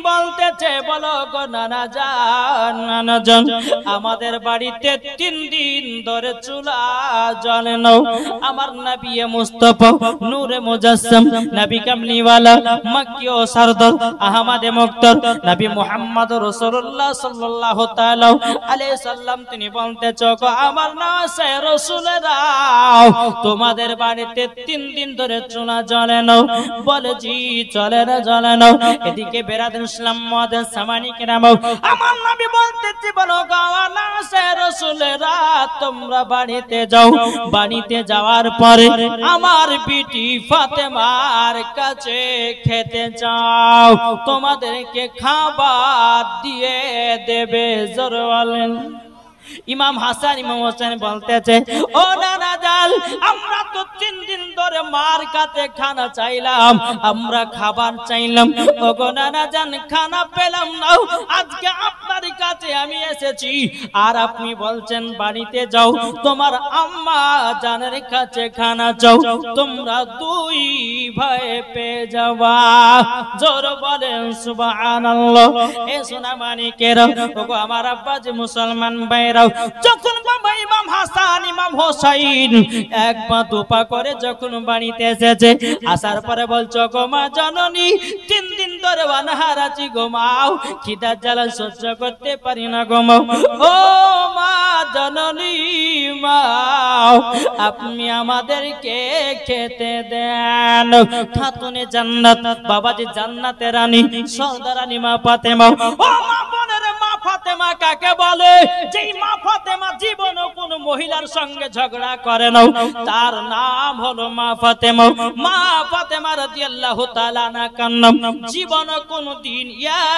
বলতেছে, বলো গো নানা জান, নানা জান, আমাদের বাড়িতে 3 দিন ধরে চুলা জ্বলে না। আমার নবী মুস্তাফা নূরে মুজাসসাম, নবী কামলিওয়ালা, মক্কি ও সরদার, আহমদে মুক্তার, নবী মুহাম্মদ রাসূলুল্লাহ সাল্লাল্লাহু তাআলা আলাইহি সাল্লাম তিনি বলতেছে, গো আমার নাসে রাসূলেরা, তোমাদের বাড়িতে 3 দিন ধরে চুলা জ্বলে না। বলে জি চলে না, জ্বলে না। এদিকে বেরাদুল ইসলাম মুআদ্দিন সামানি কেরাম, আমার নবী বলতেছে, বলো গো আমার নাসে রাসূলেরা, তোমরা বাড়িতে যাও। বাড়িতে যাওয়ার পরে আমার বিটি ফাতেমার কাছে খেতে যাও, তোমাদেরকে খাবার দিয়ে দেবে। জোরে বলেন। ইমাম হাসান ইমাম হোসেন বলতেছে, ও নানা জান, আমরা তো 3 দিন ধরে মার কাছে খানা চাইলাম, আমরা খাবার চাইলাম, ও গো নানা জান খানা পেলাম না। আজকে আপনার কাছে আমি এসেছি, আর আপনি বলছেন বাড়িতে যাও, তোমার আম্মা জানের কাছে খানা চাও, তোমরা 2 ভাই পেয়ে যাবা। জোর বলেন সুবহানাল্লাহ। এ সোনা মানিকেরা, ও গো আমার আব্বাজি মুসলমান ভাইরা, যখন বাবা ইমাম হাসান ইমাম হোসাইন 1 পা 2 পা করে যখন বাড়িতে এসেছে, আসার পরে বলছো, গো মা জননী, 3 দিন ধরে অনাহার আছি গো মাও, খিদার জ্বালা সহ্য করতে পারি না গো মা। ও মা জননী, মা আপনি আমাদেরকে খেতে দেন। খাতুনে জান্নাত, বাবাজি জান্নাতের রানী, সর্দারানী মা ফাতেমা। ও মা বোনের মা ফাতেমা কাকে বলে? যেই মা ফাতেমা জীবনে কোন মহিলার সঙ্গে ঝগড়া করে না, তার নাম হলো মা ফাতেমা। মা ফাতেমা রাদিয়াল্লাহু তাআলা আনহা কান্নাম, জীবনে কোন দিন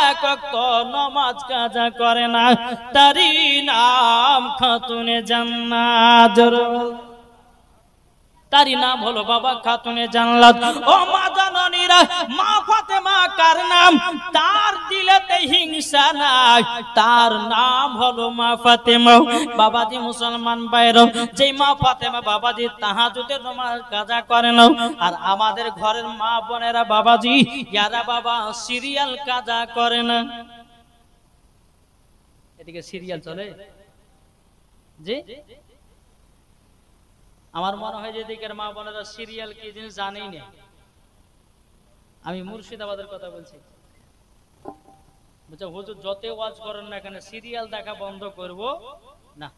এক ওয়াক্ত নামাজ কাজা করে না, তারই নাম খাতুনে জান্নাত। তারই নাম হলো বাবা খাতুনে জান্নাত। ও মা জননীরা, মা ফাতেমা কার নাম? তার দিলেতে হিংসা নাই, তার নাম হলো মা ফাতেমা। বাবাজি মুসলমান ভাইরা, যেই মা ফাতেমা বাবাজি তাহাজ্জুদের নামাজ কাজা করে না, আর আমাদের ঘরের মা বোনেরা বাবাজি ইয়ারা বাবা সিরিয়াল কাজা করে না। এদিকে সিরিয়াল চলে জি। আমার মনে হয় যে দিকের মা বোনেরা সিরিয়াল কি জিনিস জানেই না। আমি মুর্শিদাবাদের কথা বলছি। বুঝছো, হুজুর যত ওয়াজ করেন না, এখানে সিরিয়াল দেখা বন্ধ করব না।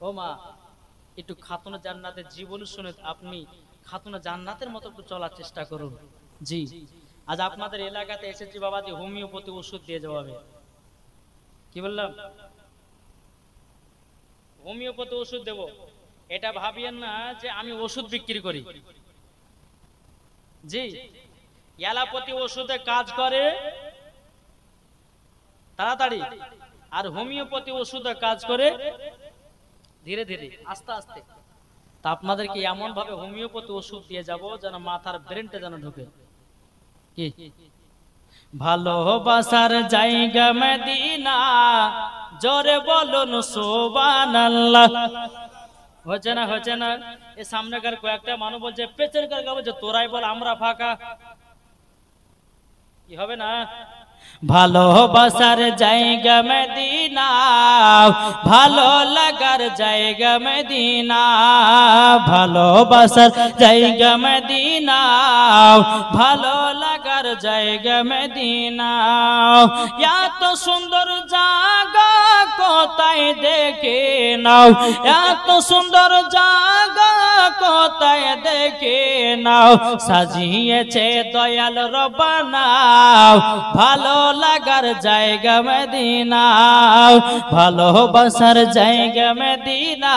ও মা, একটু খাতুনে জান্নাতের জীবন শুনে আপনি খাতুনে জান্নাতের মতো একটু চলার চেষ্টা করুন। জি, আজ আপনাদের এলাকাতে এসেছি বাবাজি, হোমিওপ্যাথি ওষুধ দিয়ে যাবে। কি বললাম? হোমিওপ্যাথি ওষুধ দেব। এটা ভাবিয়েন না যে আমি ওষুধ বিক্রি করি। জি, অ্যালোপ্যাথি ওষুধে কাজ করে তাড়াতাড়ি, আর হোমিওপ্যাথি ওষুধে কাজ করে ধীরে ধীরে, আস্তে আস্তে। তা আপনাদেরকে এমন ভাবে হোমিওপ্যাথি ওষুধ দিয়ে যাব যেন মাথার ব্রেনটা যেন ঢোকে। কি ভালোবাসার জায়গা মদিনা, জোরে বলুন সুবহানাল্লাহ। হচ্ছে না, হচ্ছে না। এই সামনেকার কয়েকটা মানুষ বলছে, পেছনের কার বলছে তোরাই বল, আমরা ফাঁকা। কি হবে না? ভালোবাসার জায়গা মদিনা, ভালো লাগার জায়গা মদিনা, ভালোবাসার জায়গা মদিনা, ভালো লাগার জায়গা মদিনা। এত সুন্দর জায়গা কোথায় দেখে নাও, এত সুন্দর জায়গা কোথায় দেখে নাও, সাজিয়েছে দয়াল রব্বানা, ভালো লাগার জায়গা মদিনা, ভালোবাসার জায়গা মদিনা।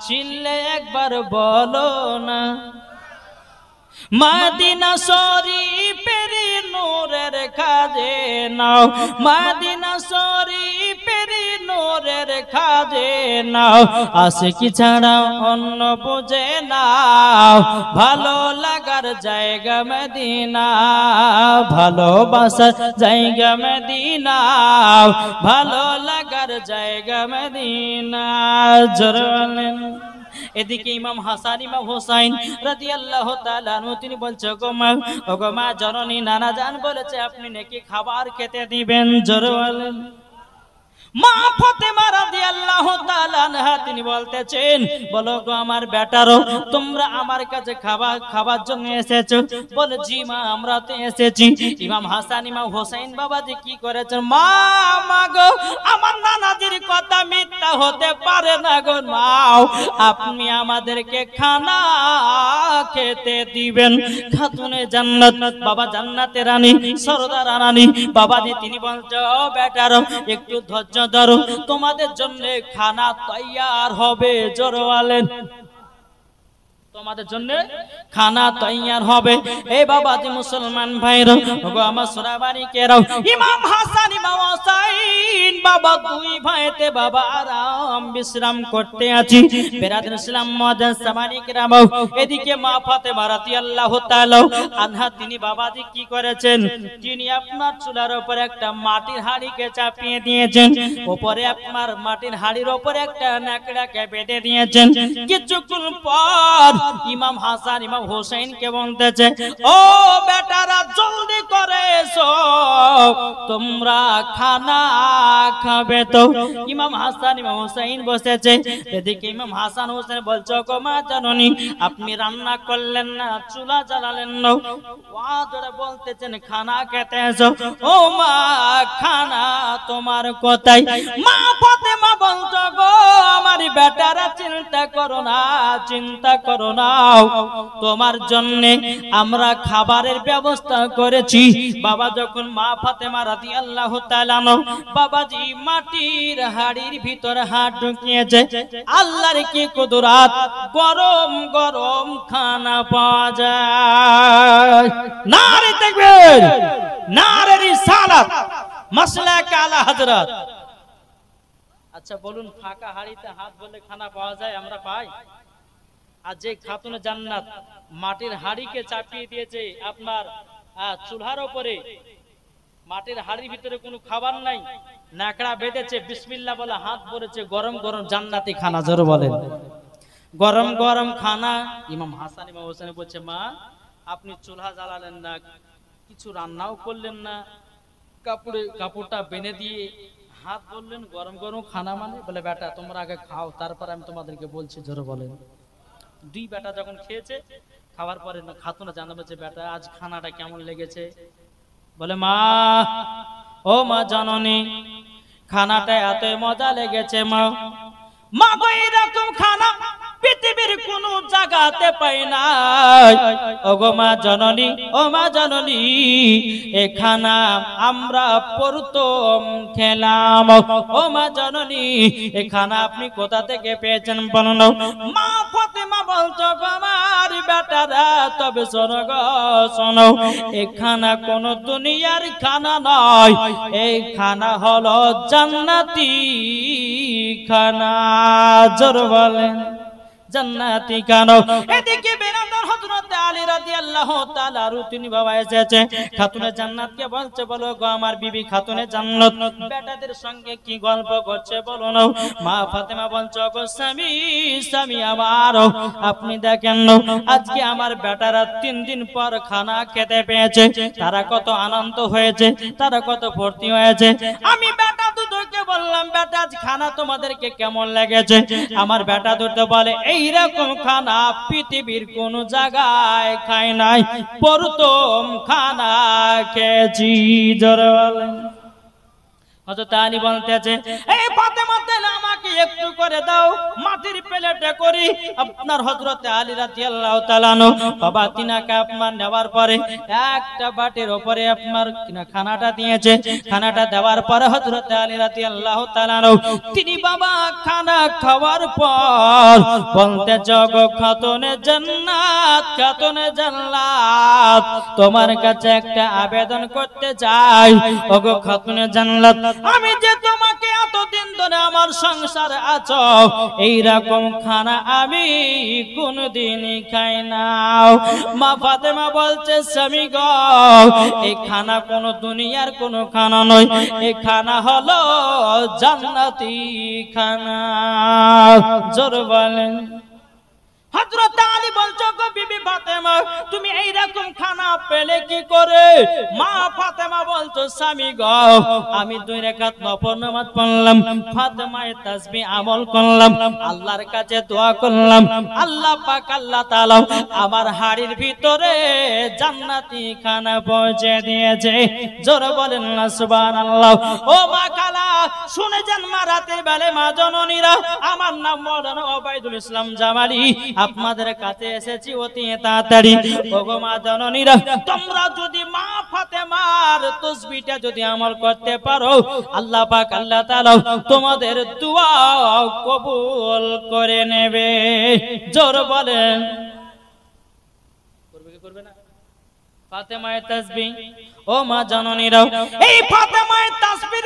চিনলে একবার বলো না, মদিনা শরীফের নূরের খাজে নাও, মদিনা শরীফের নূরের খাজে নাও, আশিকি ছাড়া অন্য বুঝে নাও, ভালো লাগার জায়গা মদিনা, ভালোবাসার জায়গা মদিনা, ভালো লাগার জায়গা মদিনা। জোরে বলেন। এদিকে ইমাম হাসান ইমাম হোসাইন রাদিয়াল্লাহু তাআলা আনহু তিনি বলছে ওগো মা জননী নানা জান বলেছে আপনি নাকি খাবার খেতে দিবেন। জোরে বলেন। মা ফাতেমা রাদিয়াল্লাহু তাআলা আনহা তিনি বলতেছেন বলো গো আমার বেটারো তোমরা আমার কাছে খাবার জন্য এসেছো? বলে জি মা আমরা তো এসেছি। ইমাম হাসান ইমাম হোসেন বাবাজি কি করেছেন? মা গো আমার নানাজির কথা মিথ্যা হতে পারে না গো মা, আপনি আমাদেরকে খানা খেতে দিবেন। খাতুনে জান্নাত বাবা জান্নাতের রানী সরদার রানী বাবাজি তিনি বলছে ও বেটারো একটু ধৈর্য ধরো তোমাদের জন্য খানা তৈয়ার হবে। জোরে বলেন। তোমাদের জন্য খানা তৈয়ার হবে। এই বাবাজি মুসলমান ভাইরা ওগো আমার সোনাবাড়ি কেরাও ইমাম হাসান ইমাম হোসেন বাবা দুই ভাইতে বাবা আরাম বিশ্রাম করতে আছি। বেরাদর ইসলাম মুআজ্জাজ সামানি কেরাম এদিকে মা ফাতেমা রাদিয়াল্লাহু তাআলা আনহা তিনি বাবাজি কি করেছেন? তিনি আপনার চুলার উপর একটা মাটির হাঁড়িকে চাপিয়ে দিয়েছেন, উপরে আপনার মাটির হাঁড়ির উপরে একটা ন্যাকড়াকে বেঁধে দিয়েছেন। কিছুক্ষণ পর ইমাম হাসান ইমাম হোসেন কে বলতেছে ও বেটারা জলদি করে এসো তোমরা খানা খাবে। তো ইমাম হাসান ইমাম হোসেন বসেছে। এদিকে ইমাম হাসান হোসেন বলছে গো মা জননী আপনি রান্না করলেন না, চুলা জ্বালালেন না, ওয়াজরে বলতেছেন খানা খেতে এসো। ও মা খানা তোমার কোথায়? মা ফাতেমা বলছো গো আমার বেটারা চিন্তা করো না, চিন্তা করো না, তোমার জন্য আমরা খাবারের ব্যবস্থা করেছি। বাবা যখন মা ফাতেমা রাদিয়াল্লাহু তাআলা বাবাজি মাটির হাড়ির ভিতর হাত ঢুকিয়েছে, আল্লাহর কি কুদরত, গরম গরম খানা পাওয়া যায়। নারে তাকবীর, নারে রিসালাত, মাসলাক আলা হযরত। আচ্ছা বলুন ফাঁকা হাড়িতে হাত বলে খানা পাওয়া যায়? আমরা পাই? আর যে খাতুনে জান্নাত মাটির হাড়িকে চাপিয়ে দিয়েছে আপনার চুলার উপরে, মাটির হাড়ির ভিতরে কোনো খাবার নাই, ন্যাকড়া বেঁধেছে, বিসমিল্লাহ বলে হাত ভরেছে, গরম গরম জান্নাতি খানা। জোরে বলেন। গরম গরম খানা। ইমাম হাসান ইমাম হোসেন বলছে মা আপনি চুলা জ্বালালেন না, কিছু রান্নাও করলেন না, কাপড়টা বেঁধে দিয়ে হাত বললেন গরম গরম খানা মানে? বলে বেটা তোমরা আগে খাও তারপর আমি তোমাদেরকে বলছি। জোরে বলেন। দুই বেটা যখন খেয়েছে, খাওয়ার পরে খাতুনা জানাবে যে বেটা আজ খানাটা কেমন লেগেছে? বলে মা ও মা জননী খানাটা এত মজা লেগেছে মা। মা গো এরকম খানা পৃথিবীর কোন জায়গাতে পাই না। ওগো মা জননী ও মা জননী এ খানা আমরা প্রথম খেলাম। ও মা জননী এ খানা আপনি কোথা থেকে পেয়েছেন বলুন। মা ফাতেমা বলতো আমার বেটারা তবে শোনো গো শোনো, এ খানা কোন দুনিয়ার খানা নয়, এই খানা হলো জান্নাতি খানা। জোর বলেন জান্নাতি খানা। এদিকে বেরাদার হযরত আলী রাদিয়াল্লাহু তাআলা তিনি বাবা এসেছে, খাতুনে জান্নাতকে বলছে বলো গো আমার বিবি খাতুনে জান্নাত বেটাদের সঙ্গে কি গল্প করছে বলো না। মা ফাতেমা বলছে গো স্বামী স্বামী আমার আপনি দেখেন আজকে আমার বেটারা 3 দিন পর খানা খেতে পেয়েছে, তারা কত আনন্দ হয়েছে, তারা কত ফুর্তি হয়েছে। আমি বেটা দুটোকে বললাম বেটা আজ খানা তোমাদেরকে কেমন লেগেছে? আমার বেটা দুটো বলে এইরকম খানা পৃথিবীর কোন জায়গায় খাই নাই, প্রথম খানা খেয়েছি। জোরে বলেন। হযরত আলী বলতেছে এই ফাতেমা তাহলে আমাকে একটু করে দাও, মাটির প্লেটে করি। আপনার হযরত আলী রাদিয়াল্লাহু তাআলা বাবা তিনাকে আপনার নেওয়ার পরে একটা বাটির উপরে আপনার খানাটা দিয়েছে। খানাটা দেওয়ার পরে হযরত আলী রাদিয়াল্লাহু তাআলা তিনি বাবা খানা খাওয়ার পর বলতে জগো খাতুনে জান্নাত খাতুনে জান্নাত তোমার কাছে একটা আবেদন করতে চাই। ওগো খাতুনে জান্নাত আমি যে তোমাকে এতদিন ধরে আমার সংসারে আছো এইরকম খানা আমি কোনদিনই খাই না। মা ফাতেমা বলছে স্বামী গো এই খানা কোন দুনিয়ার কোন খানা নয়, এই খানা হলো জান্নাতি খানা। জোর বলেন হযরত আলী বলছো গো বিবি ফাতেমা তুমি এই রকম খানা পেলে কি করে? মা ফাতেমা বলছো স্বামী গো আমি 2 রাকাত নফল নামাজ পড়লাম, ফাতেমায়ে তাসবিহ আমল করলাম, আল্লাহর কাছে দোয়া করলাম, আল্লাহ পাক আল্লাহ তাআলা আমার হাড়ির ভিতরে জান্নাতি খানা পৌঁছে দিয়েছে। জোরে বলেন না সুবহানাল্লাহ। ও মা খালা শুনে যান মা, রাতের বেলা মা জননীরা, আমার নাম মাওলানা ওবাইদুল ইসলাম জামালি, আপনাদের কাছে এসেছি অতি তাড়াতাড়ি। ওগো মা জননীরা, তোমরা যদি মা ফাতেমার তাসবিহটা যদি আমল করতে পারো, আল্লাহ পাক আল্লাহ তাআলা তোমাদের দোয়া কবুল করে নেবে। জোরে বলেন করবে কি করবে না? ফাতেমায়ে তাসবিহ, ও মা জননীরা, এই ফাতেমায়ে তাসবিহ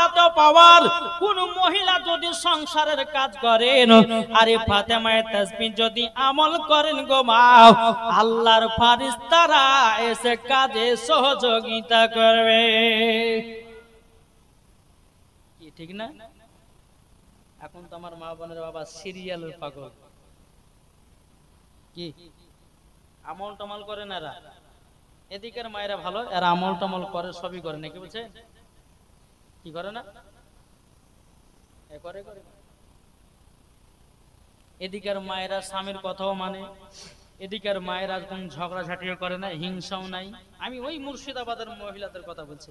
এত পাওয়ার, কোন মহিলা যদি সংসারের কাজ করেন আর এই ফাতেমায়ে তাসবিহ যদি আমল করেন গো মা, আল্লাহর ফেরেশতারা এসে কাজে সহযোগিতা করবে। কি ঠিক না? এখন তো আমার মা বোনের বাবা সিরিয়ালের পাগল, কি আমল টমল করে না এরা। এদিকের মায়েরা ভালো, এরা আমল টমল করে, সবই করে নাকি বলছে, কি করে না করে করে। এদিকের মায়েরা স্বামীর কথাও মানে, এদিকের মায়েরা কোন ঝগড়াঝাটিও করে না, হিংসাও নাই। আমি ওই মুর্শিদাবাদের মহিলাদের কথা বলছি,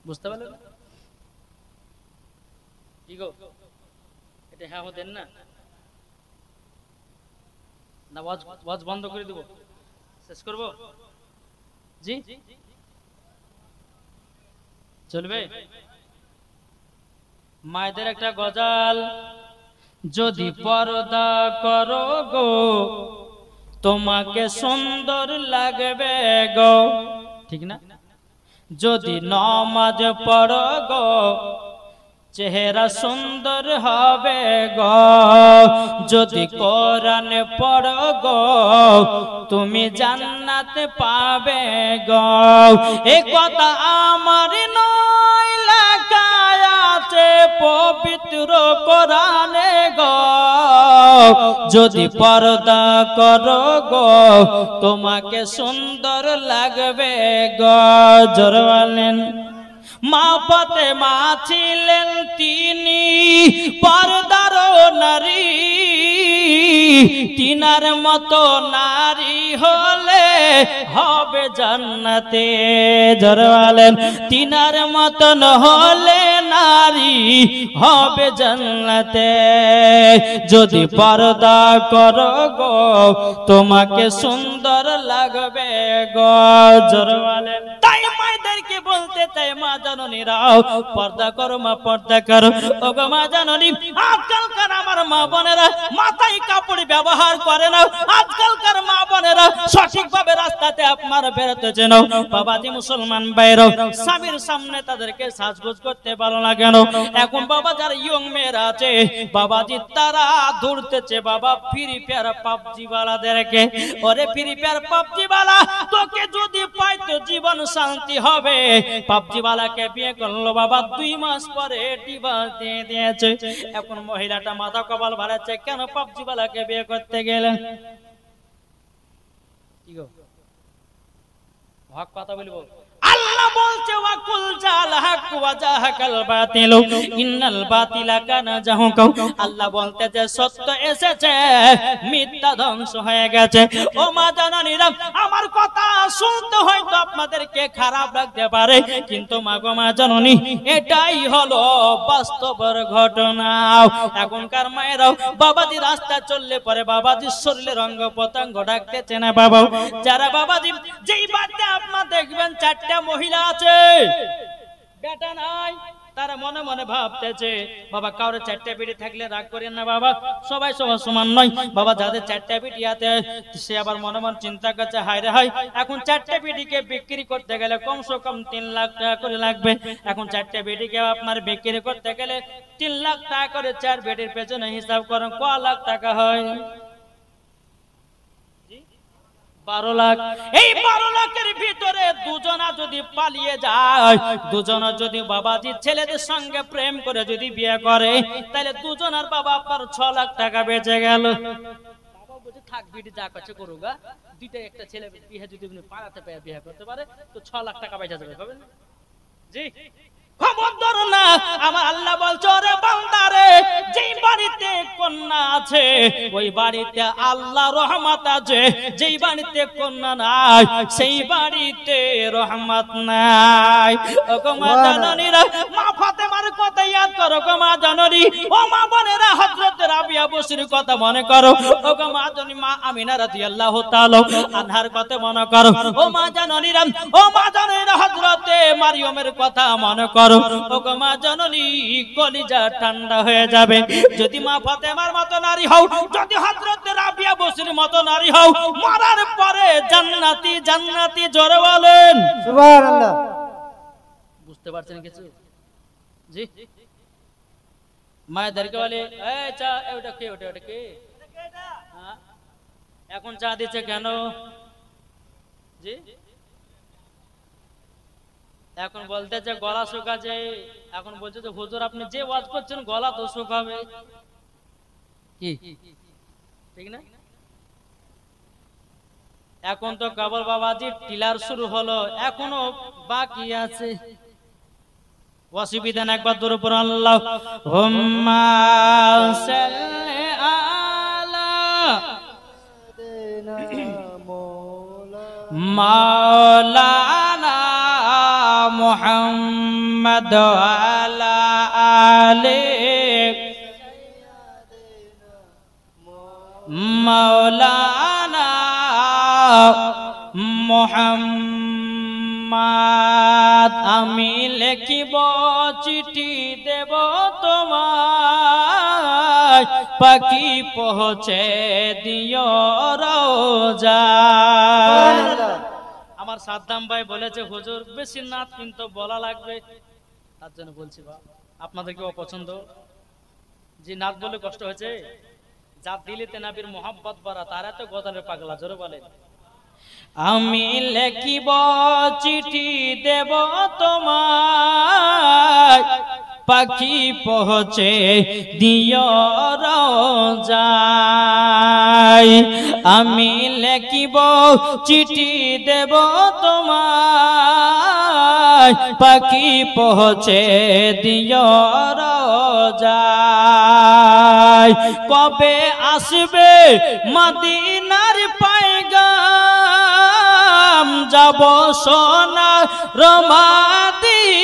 বুঝতে পারলেন কি গো? এটা হ্যাঁ হতেন না? না ওয়াজ বন্ধ করে দেব, শেষ করব? জি চলবে? মায়েদের একটা গজাল, যদি পর্দা করো গো তোমাকে সুন্দর লাগবে গো, ঠিক না? যদি নামাজ পড়ো গো চেহারা সুন্দর হবে গো, যদি কোরআন পড়ো গো তুমি জান্নাত পাবে গো। এই কথা আমার নয়, লেখা আছে পবিত্র কোরআনে গো। যদি পর্দা করো গো তোমাকে সুন্দর লাগবে গো। জোরে বলেন। মা ফাতেমা ছিলেন তিনি পর্দার নারী, তিনার মতো নারী হলে হবে জান্নাতে। জোরে বলেন। তিনার মতন হলে নারী হবে জান্নাতে। যদি পর্দা করো গো তোমাকে সুন্দর লাগবে গো। জোরে বলেন। তাই মায়েদেরকে বলতে চাই, মা জননীরাও পর্দা করো, মা পর্দা করো। ও গো মা জননী, আজকালকার আমার মা বোনেরা মাথায় কাপড় ব্যবহার করে না। আজকালকার মা বোনেরা সঠিকভাবে রাস্তাতে আপনারা বেরোতেছে না। বাবাজি মুসলমান বাইরেও স্বামীর সামনে তাদেরকে সাজগোজ করতে ভালো লাগে না। এখন বাবা যারা ইয়ং মেয়েরা আছে বাবাজি, তারা ধরতেছে বাবা ফ্রি ফায়ার পাবজি বালাদেরকে। ওরে ফ্রি ফায়ার পাবজি বালা, তোকে যদি পাই তো জীবন শান্তি হবে। পাবজি বালাকে বিয়ে করলো বাবা, 2 মাস পরে ডিভোর্স দিয়ে দিয়েছে। এখন মহিলাটা মাথা কপাল ভাড়াচ্ছে, কেন পাবজি বালাকে বিয়ে করতে গেলেন? কি গো হক কথা বলবো। আল্লাহ বলছে ওয়াকুল জাল হক ওয়া জাহাকাল বাতিল ইন্নাল বাতিলা কানা জাহুকা। আল্লাহ বলতে যে সত্য এসেছে, মিথ্যা ধ্বংস হয়ে গেছে। ও মা জননীরা, আমার কথা শুনতে হয়তো আপনাদেরকে খারাপ লাগতে পারে, কিন্তু মা গো মা জননী, এটাই হলো বাস্তবের ঘটনা। এখনকার মায়েরাও বাবাজি রাস্তা চললে পরে বাবাজির শরীরের অঙ্গ প্রত্যঙ্গ ডাকতেছে না বাবা। যারা বাবাজি যেই বাড়িতে আপনারা দেখবেন 4টা মহিলা আছে, বেটা নাই, তারা মনে মনে ভাবতেছে বাবা কাউরে 4টা বিড়ি থাকলে রাগ করেন না বাবা, সবাই সবার সমান নয় বাবা। যাদের 4টা বিড়ি আছে সে আবার মনে মনে চিন্তা করছে হায় রে হায়, এখন 4টা বিড়িকে বিক্রি করতে গেলে কমসে কম 3 লাখ টাকা করে লাগবে। এখন 4টা বিড়িকে আপনার বিক্রি করতে গেলে 3 লাখ টাকা করে 4 বিড়ির পেছনে হিসাব করেন ক লাখ টাকা হয়? 12 লাখ। এই 12 লাখের ভিতরে দুজনা যদি পালিয়ে যায়, দুজনা যদি বাবাজি ছেলেদের সঙ্গে প্রেম করে যদি বিয়ে করে, তাহলে দুজনার বাবা আপনার 6 লাখ টাকা বেঁচে গেল। থাক বিটি যা করছে করুগা, দুইটা একটা ছেলে বিয়ে যদি পাড়াতে পেয়ে বিয়ে করতে পারে তো 6 লাখ টাকা পয়সা যাবে, হবে না? জি খবরদার না, আমার আল্লাহ বলছে রে বান্দারে, যেই বাড়িতে কন্যা আছে ওই বাড়িতে আল্লাহ রহমত আছে, যেই বাড়িতে কন্যা নাই সেই বাড়িতে রহমত নাই। ওগো মা জননীরা, মা ফাতেমার কথা ইয়াদ করো গো মা জননী, ও মা বোনেরা হযরত রাবিয়া বসরির কথা মনে করো, ওগো মা জননী মা আমিনা রাদিয়াল্লাহু তাআলা আনহার কথা মনে করো, ও মা জননীরা, ও মা জননীরা হযরত মারিয়মের কথা মনে করো, ওগো মা জননী কলিজা ঠান্ডা হয়ে যাবে। যদি মা ফাতেমার মতো নারী হও, যদি হযরত রাবিয়া বসরির মতো নারী হও, মরার পরে জান্নাতি জান্নাতি জোরে বলেন সুবহানাল্লাহ। বুঝতে পারছেন কিছু? জি মায়েদেরকে বলে এই চা, ওটা কে, ওটা কে? এখন চা দিচ্ছে কেন? জি এখন বলতে যে গলা শুকাছে, এখন বলছে যে হুজুর আপনি যে ওয়াজ করছেন গলা তো শুকাবে, কি ঠিক না? এখন তো কাবল বাবাজি টিলার শুরু হলো, এখনো বাকি আছে। অসুবিধা না, একবার দূর উপর আল্লাহ হুম্মা সাল্লি আলা মাওলানা মুহাম্মদ আলা আলি মাওলানা মুহাম্মদ। আমি লিখিব চিঠি দেব তোমায়, পাখি পৌঁছে দিও রোজায়। আমার সাদ্দাম ভাই বলেছে হুজুর বেশি নাত কিন্তু বলা লাগবে, তার জন্য বলছি। বা আপনাদের কি অপছন্দ যে নাত বলে কষ্ট হয়েছে? যার দিলেতে নবীর মোহাব্বত ভরা তারা তো গদরের পাগলা, জোরে বলেন। আমি লিখিব চিঠি দেব তোমায়, পাখি পৌঁছে দিও রোজায়। আমি লিখিব চিঠি দেব তোমায়, পাখি পৌঁছে দিও রোজায়। কবে আসবে মদিনার পায়গাম, যাব সোনার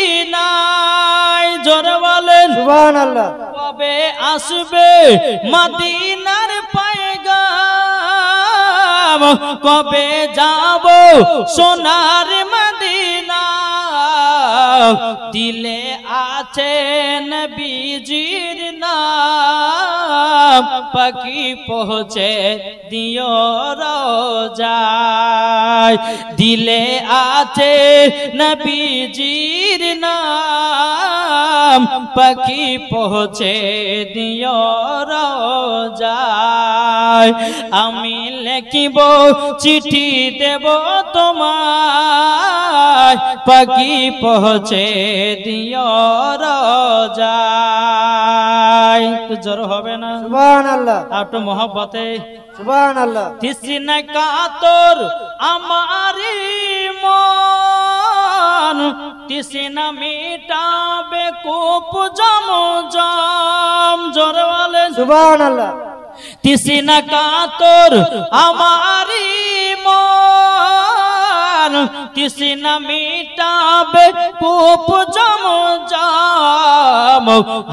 মদিনায়, জোরে বলেন সুবহানাল্লাহ। কবে আসবে মদিনার পায়গাম, কবে যাব সোনার মদিনা, দিলে আছে নবীজির নাম, পাখি পৌঁছে দিও রোজায়। দিলে আছে নবীজির নাম, পাখি পৌঁছে দিও রোজায়। আমি লিখিব চিঠি দেব তোমায়, পাখি পৌঁছে দিও রোজায়। তো জোর হবে না সুবহানাল্লাহ, একটু মহব্বতে সুবহানাল্লাহ। তৃষ্ণা কাতর আমারি মন, তৃষ্ণা মিটাবে কূপ জম জম, জোরে বলেন সুবহানাল্লাহ। তৃষ্ণা কাতর আমারি মন, তৃষ্ণা মিটাবে কূপ জম জম,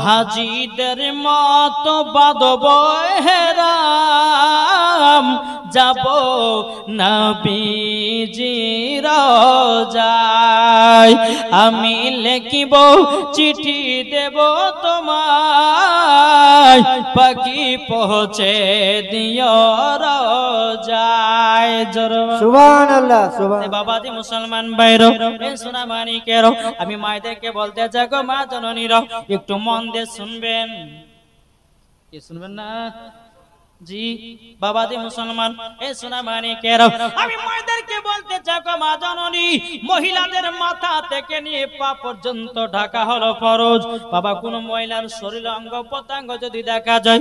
হাজিদের মতো বাঁধব হেরাম, যাব নবীজি রোজায়। আমি লিখিব চিঠি দেব তোমায়, পাখি পৌঁছে দিও রোজায়। সুবহানাল্লাহ, সুবহানাল্লাহ। বাবাজি মুসলমান ভাইরো, সোনা মানিকেরো, আমি মায়েদেরকে বলতে যাগো মা জননীরা একটু মন দিয়ে শুনবেন। কি শুনবেন না? জি বাবাজি মুসলমান এ সোনা মানিকেরা, আমি মায়েদেরকে বলতে চাই গো মা জননী, মহিলাদের মাথা থেকে নিয়ে পা পর্যন্ত ঢাকা হলো ফরজ। বাবা কোন মহিলার শরীর অঙ্গ প্রত্যঙ্গ যদি দেখা যায়,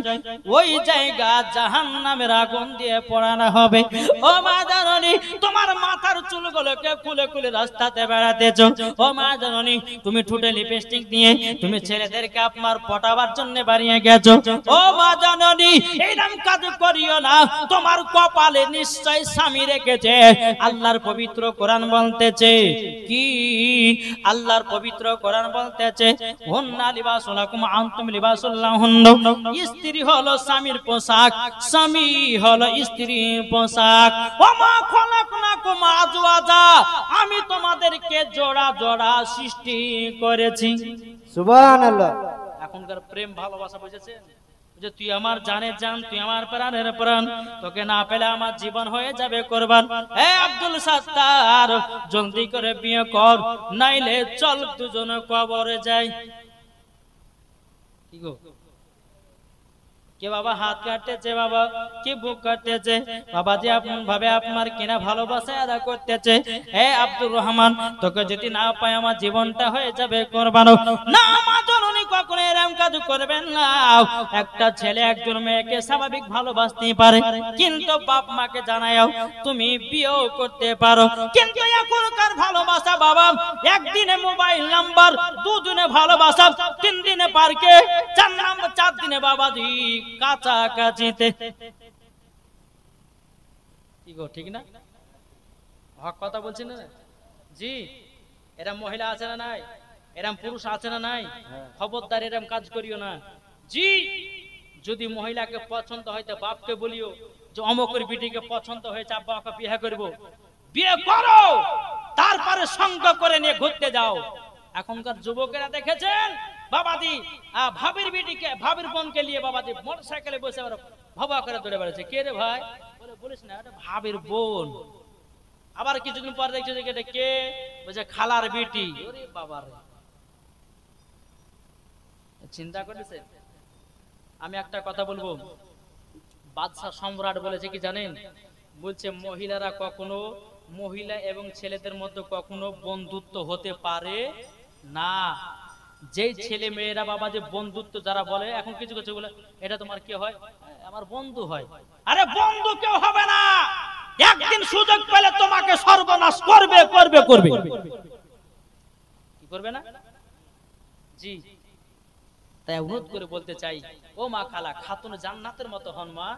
ওই জায়গা জাহান্নামের আগুন দিয়ে পোড়ানো হবে। ও মা জননী, তোমার মাথার চুলগুলোকে খুলে খুলে রাস্তাতে বেড়াতেছো। ও মা জননী, তুমি ঠোঁটে লিপস্টিক দিয়ে তুমি ছেলেদেরকে আপনার পটাবার জন্য বাড়িয়ে গেছো। ও মা জননী, এইরকম কাজ করিও না, তোমার কপালে নিশ্চয় স্বামী রেখেছে। আল্লাহর পবিত্র কোরআন বলতেছে কি? আল্লাহর পবিত্র কোরআন বলতেছে হুন্না লিবাসুল লাকুম আনতুম লিবাসুল লাহুন্না। স্ত্রী হলো স্বামীর পোশাক, স্বামী হলো স্ত্রীর পোশাক। ওয়া মা খলাকনাকুম আজওয়াজা, আমি তোমাদেরকে জোড়া জোড়া সৃষ্টি করেছি। সুবহানাল্লাহ। এখনকার প্রেম ভালোবাসা বুঝেছেন? যে তুই আমার জানের জান, তুই আমার প্রাণের প্রাণ, তোকে না পেলে আমার জীবন হয়ে যাবে কুরবান। এ আব্দুল সাত্তার, জলদি করে বিয়ে কর, নাইলে চল দুজনে কবরে যাই। কি গো, কে বাবা হাত কাটতেছে, বাবা কি বুক কাটতেছে, বাবা যে আপন ভাবে আপনার কিনা ভালোবাসা আদা করতেছে। হে আব্দুর রহমান, তোকে যদি না পাই আমার জীবনটা হয়ে যাবে কুরবান। না মা জননী, কখনো এরকম কাজ করবেন না। একটা ছেলে একজন মেয়েকে স্বাভাবিক ভালোবাসতেই পারে, কিন্তু বাপ মাকে জানাও তুমি বিয়েও করতে পারো। কিন্তু এখনকার ভালোবাসা বাবা, একদিনে মোবাইল নাম্বার, দুদিনে ভালোবাসা, 3 দিনে পার্কে, 4 দিনে বাবাজি কাছাকাছিতে। কি গো, ঠিক না? হক কথা বলছি না জি? এরম মহিলা আছে না নাই? এরম পুরুষ আছে না নাই? খবরদার এরম কাজ করিও না জি। যদি মহিলাকে পছন্দ হয়তো বাপকে বলিও যে অমকের বিটিকে পছন্দ হয়েছে, আব্বা ওকে বিয়ে করব। বিয়ে করো, তারপরে সঙ্গ করে নিয়ে ঘুরতে যাও। এখনকার যুবকেরা দেখেছেন বাবাজি ভাবির বিটিকে, ভাবির বোনকে নিয়ে বাবাজি মোটরসাইকেলে বসে ভাবা করে দৌড়ে বেড়াচ্ছে। কে রে ভাই? বলে বলিস না, এটা ভাবির বোন। আবার কিছুদিন পর দেখছে যে এটা কে, বলছে খালার বিটি। ওরে বাবা রে, চিন্তা করেছে? আমি একটা কথা বলবো, বাদশা সম্রাট বলেছে কি জানেন? বলছে মহিলারা কখনো, মহিলা এবং ছেলেদের মধ্যে কখনো বন্ধুত্ব হতে পারে না। যেই ছেলে মেয়েরা বাবা যে বন্ধুত্ব যারা বলে, এখন কিছু কিছু বলে এটা তোমার কি হয়, আমার বন্ধু হয়। আরে বন্ধু কেউ হবে না, একদিন সুযোগ পেলে তোমাকে সর্বনাশ করবে করবে করবে। কি করবে না জি? তাই অনুরোধ করে বলতে চাই, ও মা খালা, খাতুন জান্নাতের মতো হন মা,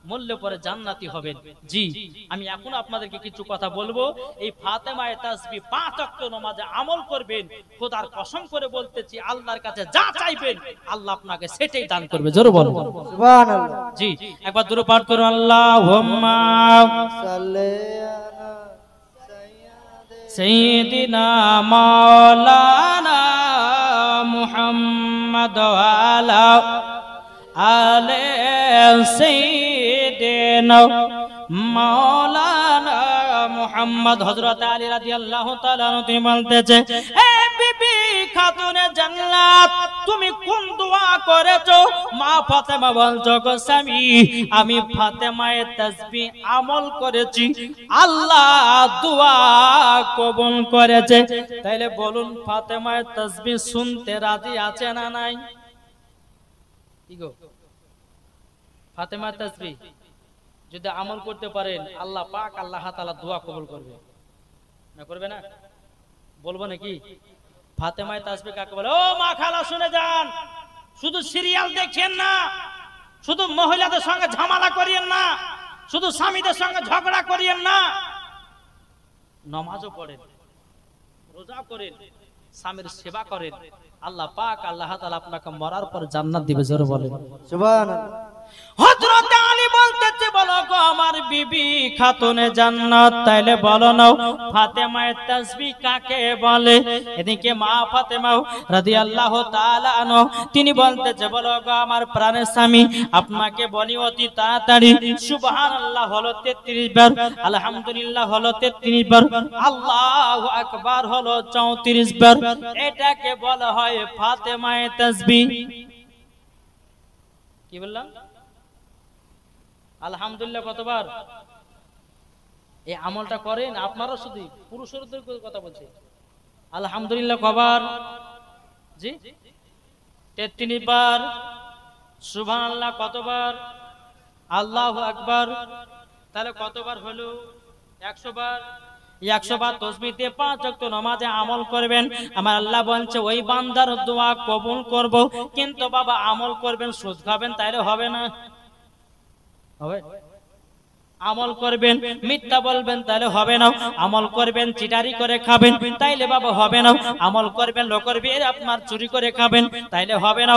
মরলে পরে জান্নাতি হবেন জি। আমি এখন আপনাদেরকে কিছু কথা বলবো। এই ফাতেমায়ে তাসবিহ 5 ওয়াক্ত নামাজে আমল করবেন। খোদার কসম করে বলতেছি, আল্লাহর কাছে যা চাইবেন আল্লাহ আপনাকে সেটাই দান করবে। জোরে বলুন সুবহানাল্লাহ। জি, একবার দরুদ পাঠ করুন, আল্লাহুম্মা সাল্লি আলা সাইয়্যিদিনা মাওলানা মুহাম্মদ ওয়া আলা আলে সাইয়্যিদিনা মাওলানা মুহাম্মদ। হযরত আলী রাদিয়াল্লাহু তাআলা তিনি বলতেছে, এ বিবি খাতুনে জান্নাত, তুমি কোন দোয়া করেছো? মা ফাতেমা বলছো, গো স্বামী, আমি ফাতেমায়ে তাসবিহ আমল করেছি, আল্লাহ দোয়া কবুল করেছে। তাইলে বলুন, ফাতেমায়ে তাসবিহ শুনতে রাজি আছে না নাই? কি গো, ফাতেমায়ে তাসবিহ যদি আমল করতে পারেন, আল্লাহ পাক আল্লাহ তাআলা দোয়া কবুল করবে না? করবে না? বলবো নাকি? ফাতেমায়ে তাসবিহ কাকে বলে? ও মা খালা শুনে যান, শুধু সিরিয়াল দেখেন না, শুধু মহিলাদের সঙ্গে ঝামেলা করিয়েন না, শুধু স্বামীদের সঙ্গে ঝগড়া করিয়েন না। নামাজও পড়েন, রোজা করেন, স্বামীর সেবা করেন, আল্লাহ পাক আল্লাহ তাআলা আপনাকে মরার পর জান্নাত দিবে। জোরে বলেন সুবহানাল্লাহ। হযরত আলী বলতেছে, বলো গো আমার বিবি খাতুনে জান্নাত, তাইলে বলো না ফাতেমায়ে তাসবিহ কাকে বলে? এদিকে মা ফাতেমা রাদিয়াল্লাহু তাআলা আনহা তিনি বলতেছে, বলো গো আমার প্রাণের স্বামী, আপনাকে বলি অতি তাড়াতাড়ি সুবহানাল্লাহ হলো 33 বার, আলহামদুলিল্লাহ হলো 33 বার, আল্লাহু আকবার হলো 34 বার। এটাকে বলা হয় ফাতেমায়ে তাসবিহ। কি বললাম? আলহামদুলিল্লাহ কতবার? এই আমলটা করেন আপনারা, শুধু পুরুষদের কথা বলছি। আলহামদুলিল্লাহ কবার? জি 33 বার। সুবহানাল্লাহ কতবার? আল্লাহু আকবার। তাহলে কতবার হলো? 100 বার। 100 বার তাসবিহ দিয়ে 5 ওয়াক্ত নামাজে আমল করবেন। আমার আল্লাহ বলছে ওই বান্দার দোয়া কবুল করব। কিন্তু বাবা আমল করবেন, সুদ খাবেন, তাইলে হবে না। হবে? আমল করবেন মিথ্যা বলবেন, তাহলে হবে না। আমল করবেন চিটারি করে খাবেন, তাইলে বাবা হবে না। আমল করবেন লোকের বিয়ে আপনার চুরি করে খাবেন, তাইলে হবে না।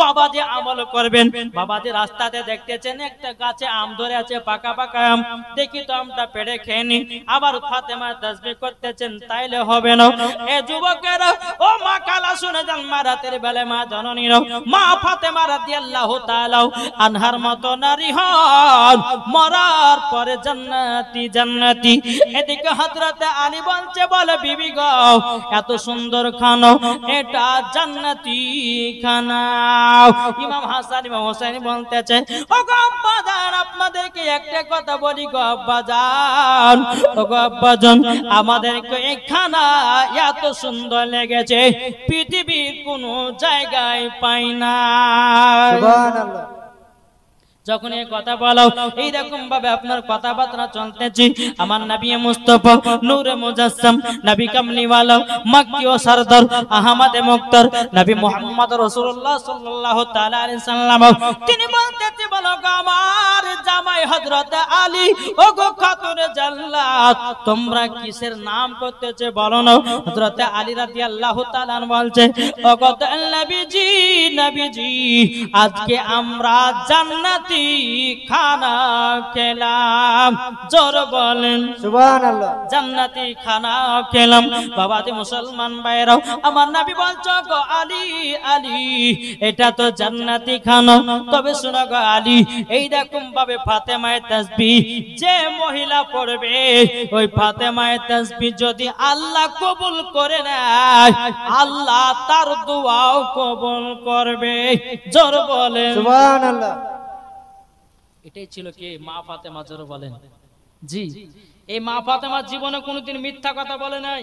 বাবা যে আমল করবেন, বাবা যে রাস্তাতে দেখতেছেন একটা গাছে আম ধরে আছে, পাকা পাকা আম, দেখি তো আমটা পেড়ে খেয়ে নি, আবার ফাতেমা তাসবিহ করতেছেন, তাইলে হবে না। এ যুবকেরা, ও মা কালা শুনে যান, মা রাতের বেলা মা জননীর মা ফাতেমা রাদিয়াল্লাহু তাআলা আনহার মতো নারী হন, মরার পরে জান্নাতি জান্নাতি। এদিকে হযরত আলী বলছে, বলে বিবি গো এত সুন্দর খানা, এটা জান্নাতি খানা। ইমাম হাসান ইমাম হোসেন বলতেছে, ও গো আব্বাজান, আপনাদেরকে একটা কথা বলি গো আব্বাজান, ও গো আব্বাজান, আমাদেরকে এই খানা এত সুন্দর লেগেছে, পৃথিবীর কোনো জায়গায় পাই না। সুবহানাল্লাহ। যখন এই কথা বলো, এইরকম ভাবে আপনার কথাবার্তা চলতেছে। আমার নবী মুস্তাফা নূরে মুজাসসাম, নবী কামলিওয়ালা, মক্কি ও সরদার, আহমদে মুক্তার, নবী মুহাম্মদ রাসূলুল্লাহ সাল্লাল্লাহু তাআলা আলাইহি সাল্লাম, তিনি বলতেছে, বলো গো আমার জামাই হযরত আলী, ও গো খাতুনে জান্নাত, তোমরা কিসের নাম করতেছে বলো না। হযরত আলী রাদিয়াল্লাহু তাআলা বলছে, ও গো নবীজি, নবীজি, আজকে আমরা জান্নাতি খানা খেলাম। জোর বলেন সুবহানাল্লাহ। জান্নাতি খানা খেলাম। বাবাজি মুসলমান ভাইরাও, আমার নবী বলছো গো আলী, আলী এটা তো জান্নাতি খানা। তবে শোনো গো আলী, এইরকম ভাবে ফাতেমায়ে তাসবিহ যে মহিলা পড়বে, ওই ফাতেমায়ে তাসবিহ যদি আল্লাহ কবুল করে নেয়, আল্লাহ তার দোয়াও কবুল করবে। জোর বলেন সুবহানাল্লাহ। এটাই ছিল কি মা ফাতেমা। জোর বলেন জি। এই মা ফাতেমার জীবনে কোনোদিন মিথ্যা কথা বলে নাই।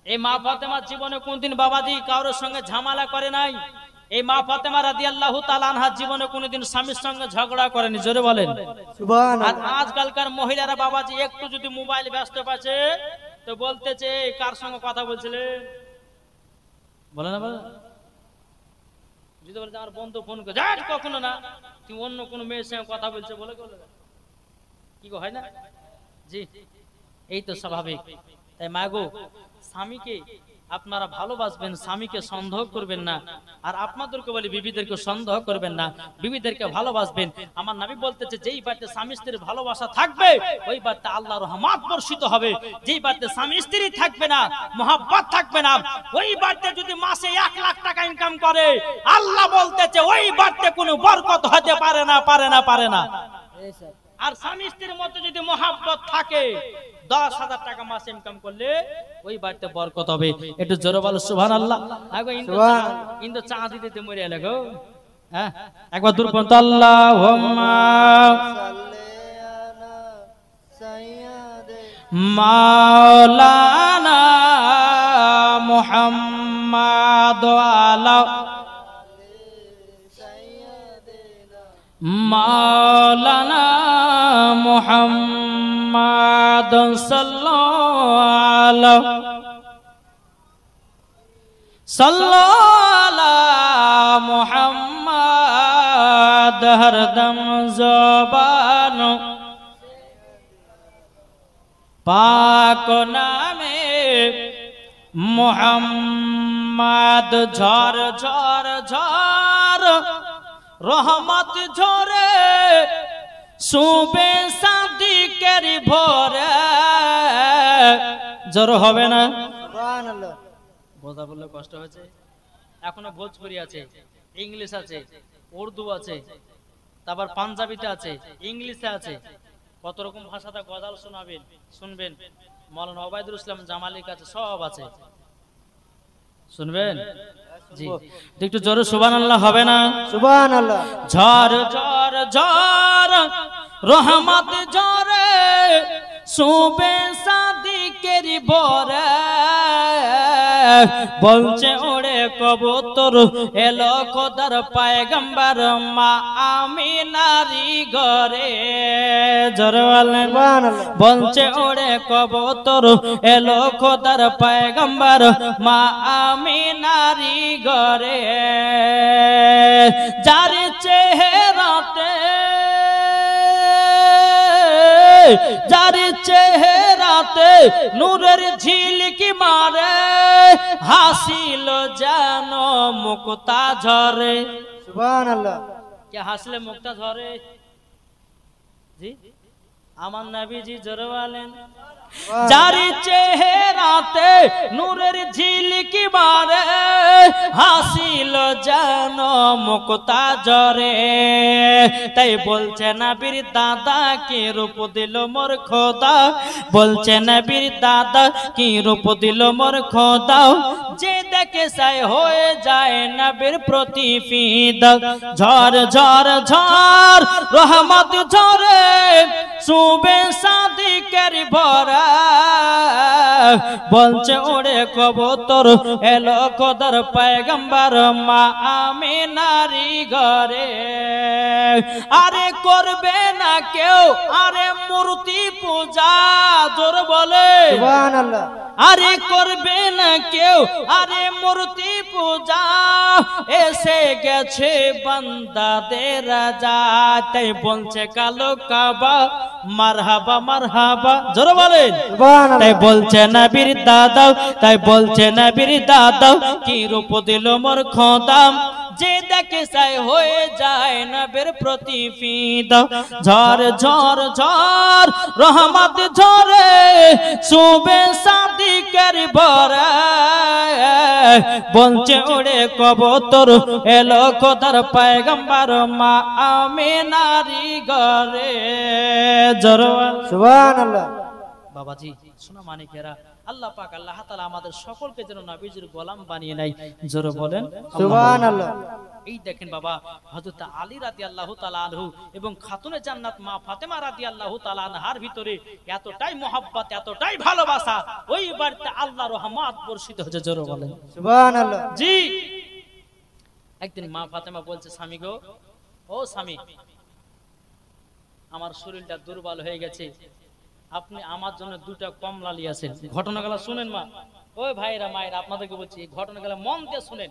এই মা ফাতেমার জীবনে কোনোদিন বাবাজি কারোর সঙ্গে ঝামেলা করে নাই। এই মা ফাতেমা রাদিয়াল্লাহু তাআলা আনহার জীবনে কোনোদিন স্বামীর সঙ্গে ঝগড়া করেনি। জোরে বলেন সুবহানাল্লাহ। আর আজকালকার মহিলারা বাবাজি একটু যদি মোবাইল ব্যস্ত পাচ্ছে তো বলতেছে কার সঙ্গে কথা বলছিলেন, বলে না, বলে যদি বলে আমার বন্ধু ফোন করে, যাই কখনো না, তুমি অন্য কোনো মেয়ের সঙ্গে কথা বলছে বলে কি গো, হয় না? জি, এই তো স্বাভাবিক। তাই মাগো, স্বামীকে আপনারা ভালোবাসবেন, স্বামীকে সন্দেহ করবেন না। আর আপনাদেরকে বলি বিবিদেরকে সন্দেহ করবেন না, বিবিদেরকে ভালোবাসবেন। আমার নবী বলতেছে, যেই বাড়িতে স্বামী স্ত্রীর ভালোবাসা থাকবে, ওই বাড়িতে আল্লাহর রহমত বর্ষিত হবে। যেই বাড়িতে স্বামী স্ত্রী থাকবে না, মহব্বত থাকবে না, ওই বাড়িতে যদি মাসে 1 লাখ টাকা ইনকাম করে, আল্লাহ বলতেছে ওই বাড়িতে কোনো বরকত হতে পারে না, পারে না, পারে না। আর স্বামী স্ত্রীর মধ্যে যদি মহব্বত থাকে, 10,000 টাকা মাসে ইনকাম করলে ওই বাড়িতে বরকত হবে। একটু জোরে বলো সুবহানাল্লাহ। আগো ইন্দো চা দিতে মরে এলে গো। হ্যাঁ, একবার দূর পর্যন্ত আল্লাহুম্মা সাল্লি আলা সাইয়্যিদে মাওলানা মুহাম্মাদ আলা মাওলানা মুহাম্মাদ সাল্লাল্লাহু সাল্লাল্লাহু মুহাম্মাদ হরদম জবান পাক নামে মুহাম্মাদ ঝর ঝর ঝর রহমত ঝরে সুবে সাদিকের ভরে। জোর হবে না? সুবহানাল্লাহ। বোঝা বললে কষ্ট হয়েছে। এখনো ভোজপুরি আছে, ইংলিশ আছে, উর্দু আছে, তারপর পাঞ্জাবিতে আছে, ইংলিশে আছে, কত রকম ভাষাতে গজাল শোনাবেন, শুনবেন। মাওলানা ওবায়দুল ইসলাম জামালির কাছে সব আছে, শুনবেন। জি, একটু জোরে সুবহানাল্লাহ হবে না? সুবহানাল্লাহ। ঝড় ঝড় ঝড় রহমত ঝরে শুবে সাদিকের বরে বলছে ওরে কবুতর এলো খোদার পয়গম্বর মা আমিনারি ঘরে জোরে বলেন বলছে ওরে কবুতর এলো খোদার পয়গম্বর মা আমিনারি ঘরে যার চেহারাতে যার চেহারাতে নূরের ঝিলকি মারে হাসিল যেন মুক্তা ঝরে সুবহানাল্লাহ কে হাসলে মুক্তা ঝরে জি আমার নবীজি জোরে বলেন যার চেহারাতে নূরের ঝিলকি মারে হাসিল যেন মুক্তা ঝরে তাই বলছে নবীর দাদা কি রূপ দিল মোর খোদা বলছে নবীর দাদা কি রূপ দিল মোর খোদা যে দেখে সাই হয়ে যায় নবীর প্রতি ফিদা ঝড় ঝড় ঝড় রহমত ঝরে শুবে সাদিকের ভরা বলছে ওরে কবুতর এলো খোদার পয়গম্বর মা আমিনারি ঘরে আরে করবে না কেউ আরে মূর্তি পূজা জোর বলে সুবহানাল্লাহ আরে করবে না কেউ আরে মূর্তি পূজা এসে গেছে বান্দাদের রাজা তাই বলছে কালো কাবা মারহাবা মারহাবা জোরে বলেন সুবহানাল্লাহ তাই বলছে নবীর দাদা তাই বলছে নবীর দাদা কি রূপ দিল মোর খোদা যে দেখে সাই হয়ে যায় নবীর প্রতি ফিদা ঝড় ঝড় ঝড় রহমত ঝরে শুবে সাদিকের ভরা বলছে ওরে কবুতর এলো খোদার পয়গম্বর মা আমিনারি ঘরে জোরে সুবহানাল্লাহ বাবাজি শোনা মানিকেরা আল্লাহ পাক আল্লাহ তাআলা আমাদের সকলকে যেন নবীজির গোলাম বানিয়ে নেয় জোরে বলেন সুবহানাল্লাহ এই দেখেন বাবা হযরত আলী রাদিয়াল্লাহু তাআলা আনহু এবং খাতুনে জান্নাত মা ফাতেমা রাদিয়াল্লাহু তাআলা আনহার ভিতরে এতটাই মহব্বত এতটাই ভালোবাসা ওই বাড়িতে আল্লাহর রহমত বর্ষিত হয়েছে জোরে বলেন সুবহানাল্লাহ জি একদিন মা ফাতেমা বলছে স্বামী গো ও স্বামী আমার শরীরটা দুর্বল হয়ে গেছে আপনি আমার জন্য দুটা কমলা নিয়ে আসেন ঘটনাগুলো শুনেন মা ওই ভাইরা মায়েরা আপনাদেরকে বলছি এই ঘটনাগুলো মন দিয়ে শুনেন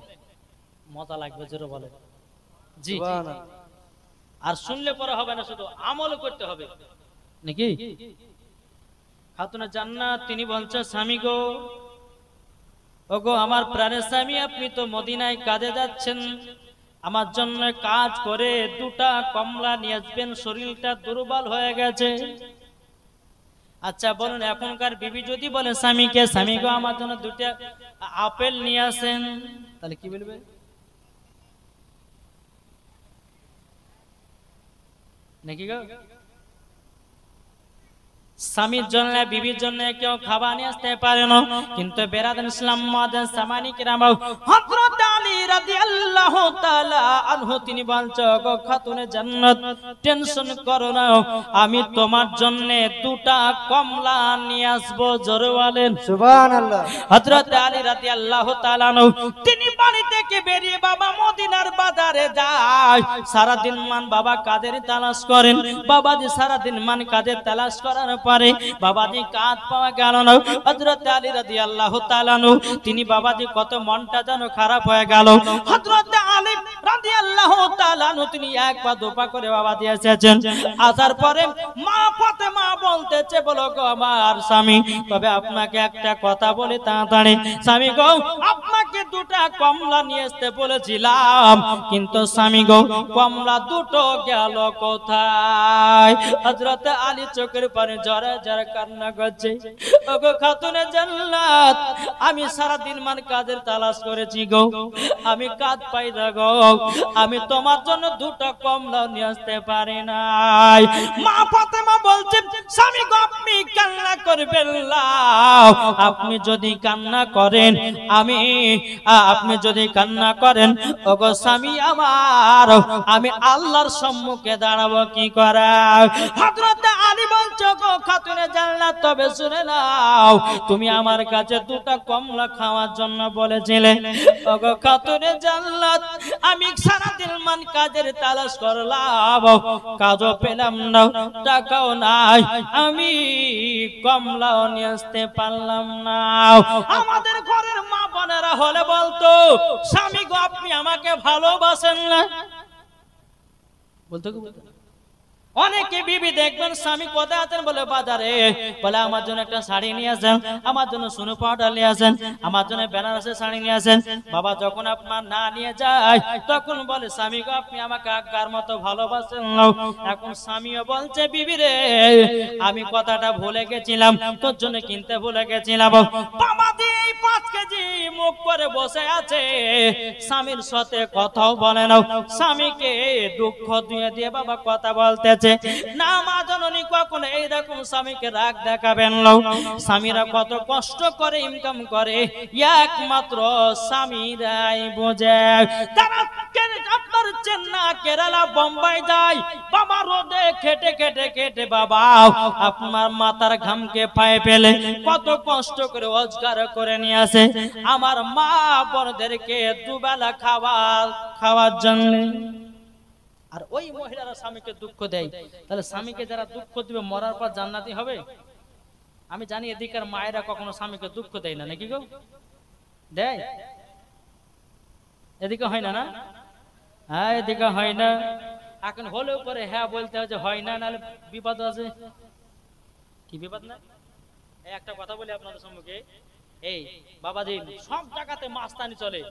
মজা লাগবে জোরে বলে জি আর শুনলে পরে হবে না শুধু আমলও করতে হবে নাকি খাতুনে জান্নাত তিনি বলছে স্বামী গো ওগো আমার প্রাণের স্বামী আপনি তো মদিনায় কাজে যাচ্ছেন আমার জন্য কাজ করে দুটা কমলা নিয়ে আসবেন শরীরটা দুর্বল হয়ে গেছে আচ্ছা বলুন এখনকার বিবি যদি বলে স্বামীকে স্বামী গো আমার জন্য দুটা আপেল নিয়ে আসেন তাহলে কি বলবে নাকি গো স্বামীর জন্য বিবির জন্য কেউ খাবার নিয়ে আসতে পারে না কিন্তু বেরাদান ইসলাম মাদান সামানি কিরাম হযরত আলী রাদিয়াল্লাহু তাআলা আনহু তিনি বলছে গো খাতুনে জান্নাত টেনশন করো না আমি তোমার জন্য দুটা কমলা নিয়ে আসব জোরে বলেন সুবহানাল্লাহ হযরত আলী রাদিয়াল্লাহু তাআলা আনহু তিনি বাড়ি থেকে বেরিয়ে বাবা মদিনার বাজারে যায় সারা দিন মান বাবা কাদের তালাশ করেন বাবাজি সারা দিন মান কাদের তালাশ করার পরে বাবাজি কাজ পাওয়া গেল না হযরত আলী রাদিয়াল্লাহু তাআলা আনহু তিনি বাবাজি কত মনটা যেন খারাপ হয়ে গেল হযরত আলী রাদিয়াল্লাহু তাআলা আনহু তিনি এক পা দুপা করে বাবাজি এসেছেন আসার পরে মা ফাতেমা বলতেছে বলো গো আমার স্বামী তবে আপনাকে একটা কথা বলি তাড়াতাড়ি স্বামী গো আপনাকে দুটা কমলা নিয়ে আসতে বলেছিলাম কিন্তু স্বামী গো কমলা দুটো গেল কোথায় হযরত আলী চোখের পানি জরে জরে কান্না করছে ওগো খাতুনে জান্নাত আমি সারা দিন মান কাজের তালাশ করেছি গো আমি কাজ পাই না গো আমি আমি তোমার জন্য দুটো কমলা নিয়ে আসতে পারি নাই। মা ফাতেমা বলছেন স্বামী গো আপনি কান্না করবেন না, আপনি যদি কান্না করেন আপনি যদি কান্না করেন ওগো স্বামী আমার, আমি আল্লাহর সম্মুখে দাঁড়াবো কি করে। হযরত আলী বলছে গো খাতুনে জান্নাত তবে শুনে নাও, তুমি আমার কাছে দুটো কমলা খাওয়ার জন্য বলেছিলে। ওগো খাতুনে জান্নাত আমি সারা দিন মান কাজের তালাশ করলাম, কাজও পেলাম না, টাকাও নাই, আমি কমলাও নিয়ে আসতে পারলাম না। আমাদের ঘরের মা বোনেরা হলে বলতো স্বামী গো আপনি আমাকে ভালোবাসেন না, বলতো অনেকে বিবি দেখবেন স্বামী কোথায় আছেন বলে বাজারে, বলে আমার জন্য একটা শাড়ি নিয়ে আসেন, আমার জন্য সোনু পাউডার নিয়ে আসেন, আমার জন্য বেনারসের শাড়ি নিয়ে আসেন। বাবা যখন আপনার না নিয়ে যায় তখন বলে স্বামী গো আপনি আমাকে আজ্ঞার মতো ভালোবাসেন না। এখন স্বামীও বলছে বিবি রে আমি কথাটা ভুলে গেছিলাম, তোর জন্য কিনতে ভুলে গেছিলাম। বাবা দিয়ে 5 কেজি মুখ করে বসে আছে, স্বামীর সাথে কথাও বলে না, স্বামীকে দুঃখ দিয়ে দিয়ে বাবা কথা বলতেছে না। মা জননী কখনো এইরকম স্বামীকে রাগ দেখাবেন না। স্বামীরা কত কষ্ট করে ইনকাম করে একমাত্র স্বামীরাই বোঝে। তারা আপনার চেন্নাই কেরালা বোম্বাই যায় বাবা, রোদে খেটে খেটে খেটে বাবা আপনার মাথার ঘামকে পায়ে ফেলে কত কষ্ট করে রোজগার করে নিয়ে আসে আমার মা বোনদেরকে দুবেলা খাওয়ার জন্য। আর ওই মহিলারা স্বামীকে দুঃখ দেয়, তাহলে স্বামীকে যারা দুঃখ দিবে মরার পর জান্নাতি হবে? আমি জানি এদিকের মায়েরা কখনো স্বামীকে দুঃখ দেয় না, নাকি গো? দেয়? এদিকে হয় না? না হ্যাঁ এদিকে হয় না। এখন হলেও পরে হ্যাঁ বলতে হয় যে হয় না, নাহলে বিপদ আছে। কি বিপদ না? একটা কথা বলি আপনাদের সম্মুখে, এই বাবাজি সব জায়গাতে মাস্তানি চলে,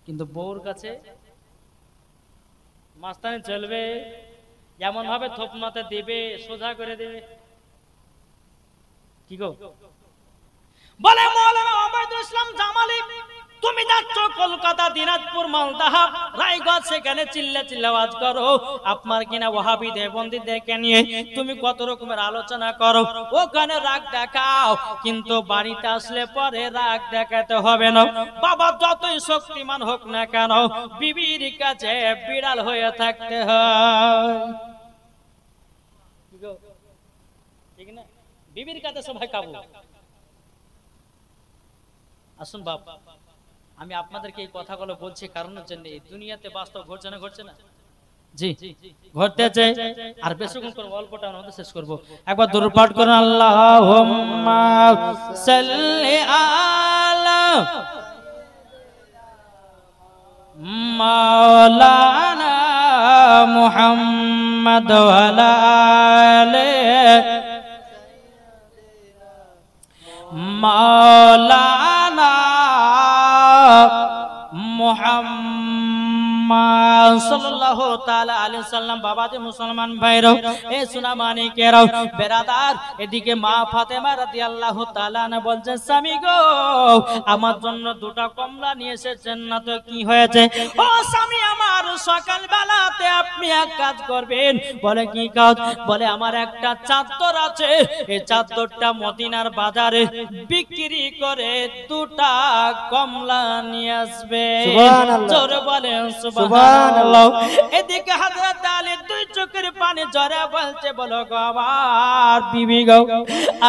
কিন্তু বউর কাছে মাস্তানি চলবে? এমন ভাবে থোপনাতে দিবে, সোজা করে দেবে। কি গো বলে মাওলানা ওবায়দুল ইসলাম জামালি, তুমি যাচ্ছ কলকাতা, দিনাজপুর, মালদা, রায়গঞ্জ, সেখানে চিল্লা চিল্লা আওয়াজ করো, আপনার কিনা ওয়াহাবি দেবন্দীদেরকে নিয়ে তুমি কত রকমের আলোচনা করো, ওখানে রাগ দেখাও, কিন্তু বাড়িতে আসলে পরে রাগ দেখাতে হবে না। বাবা যতই শক্তিমান হোক না কেন বিবির কাছে বিড়াল হয়ে থাকতে হয়, ঠিক না? বিবির কাছে সবাই কাবু। আসুন বাপ, আমি আপনাদেরকে এই কথাগুলো বলছি কারণের জন্য, এই দুনিয়াতে বাস্তব ঘটছে না? ঘটছে না? জি ঘটতেছে। আর বেশিক্ষণ করবো, অল্পটা আমাদের শেষ করবো। একবার দরুদ পাঠ করুন, আল্লাহুম্মা সাল্লি আলা মাওলানা মুহাম্মদ ওয়া আলা আলি মাওলানা মুহাম্মদ সাল্লাল্লাহু তাআলা আলাইহি সাল্লাম। বাবাজি মুসলমান ভাইরাও, এ সোনা মানিকেরাও, বেরাদার, এদিকে মা ফাতেমা রাদিয়াল্লাহু তাআলা আনহা বলছেন স্বামী গো আমার জন্য দুটো কমলা নিয়ে এসেছেন না তো কি হয়েছে? ও স্বামী আমার সকাল বেলাতে আপনি এক কাজ করবেন। বলে কি কাজ? বলে আমার একটা চাদর আছে, এই চাদরটা মদিনার বাজারে বিক্রি করে দুটা কমলা নিয়ে আসবে। জোরে বলেন সুবহানাল্লাহ। এদিকে হযরত আলী দুই চোখের পানি ঝরে বলছে বলো গো আমার বিবি গো,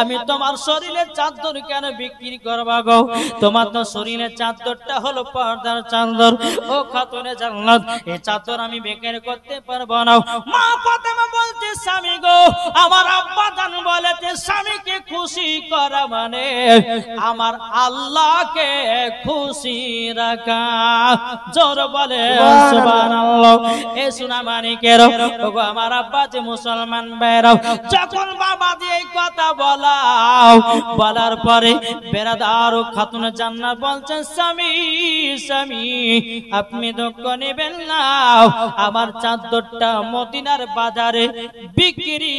আমি তোমার শরীরের চাদর কেন বিক্রি করবা গো? তোমার তো শরীরের চাদরটা হলো পর্দার চাদর, ও খাতুনে জান্নাত, এই চাদর আমি বিক্রি করতে পারবো না। মা ফাতেমা বলতে স্বামী গো আমার আব্বা জান বলেছে স্বামীকে খুশি করা মানে আমার আল্লাহকে খুশি রাখা। জোর বলে সুবহানাল্লাহ। এ সোনা মানিকেরও, ওগো আমার আব্বা যে মুসলমান ভাইরাও, যখন বাবা দিয়ে এই কথা বলার পরে বেরাদার ও খাতুনে জান্নাত বলছেন স্বামী স্বামী আপনি দুঃখ নেবেন না, আমার চাদরটা মদিনার বাজারে বিক্রি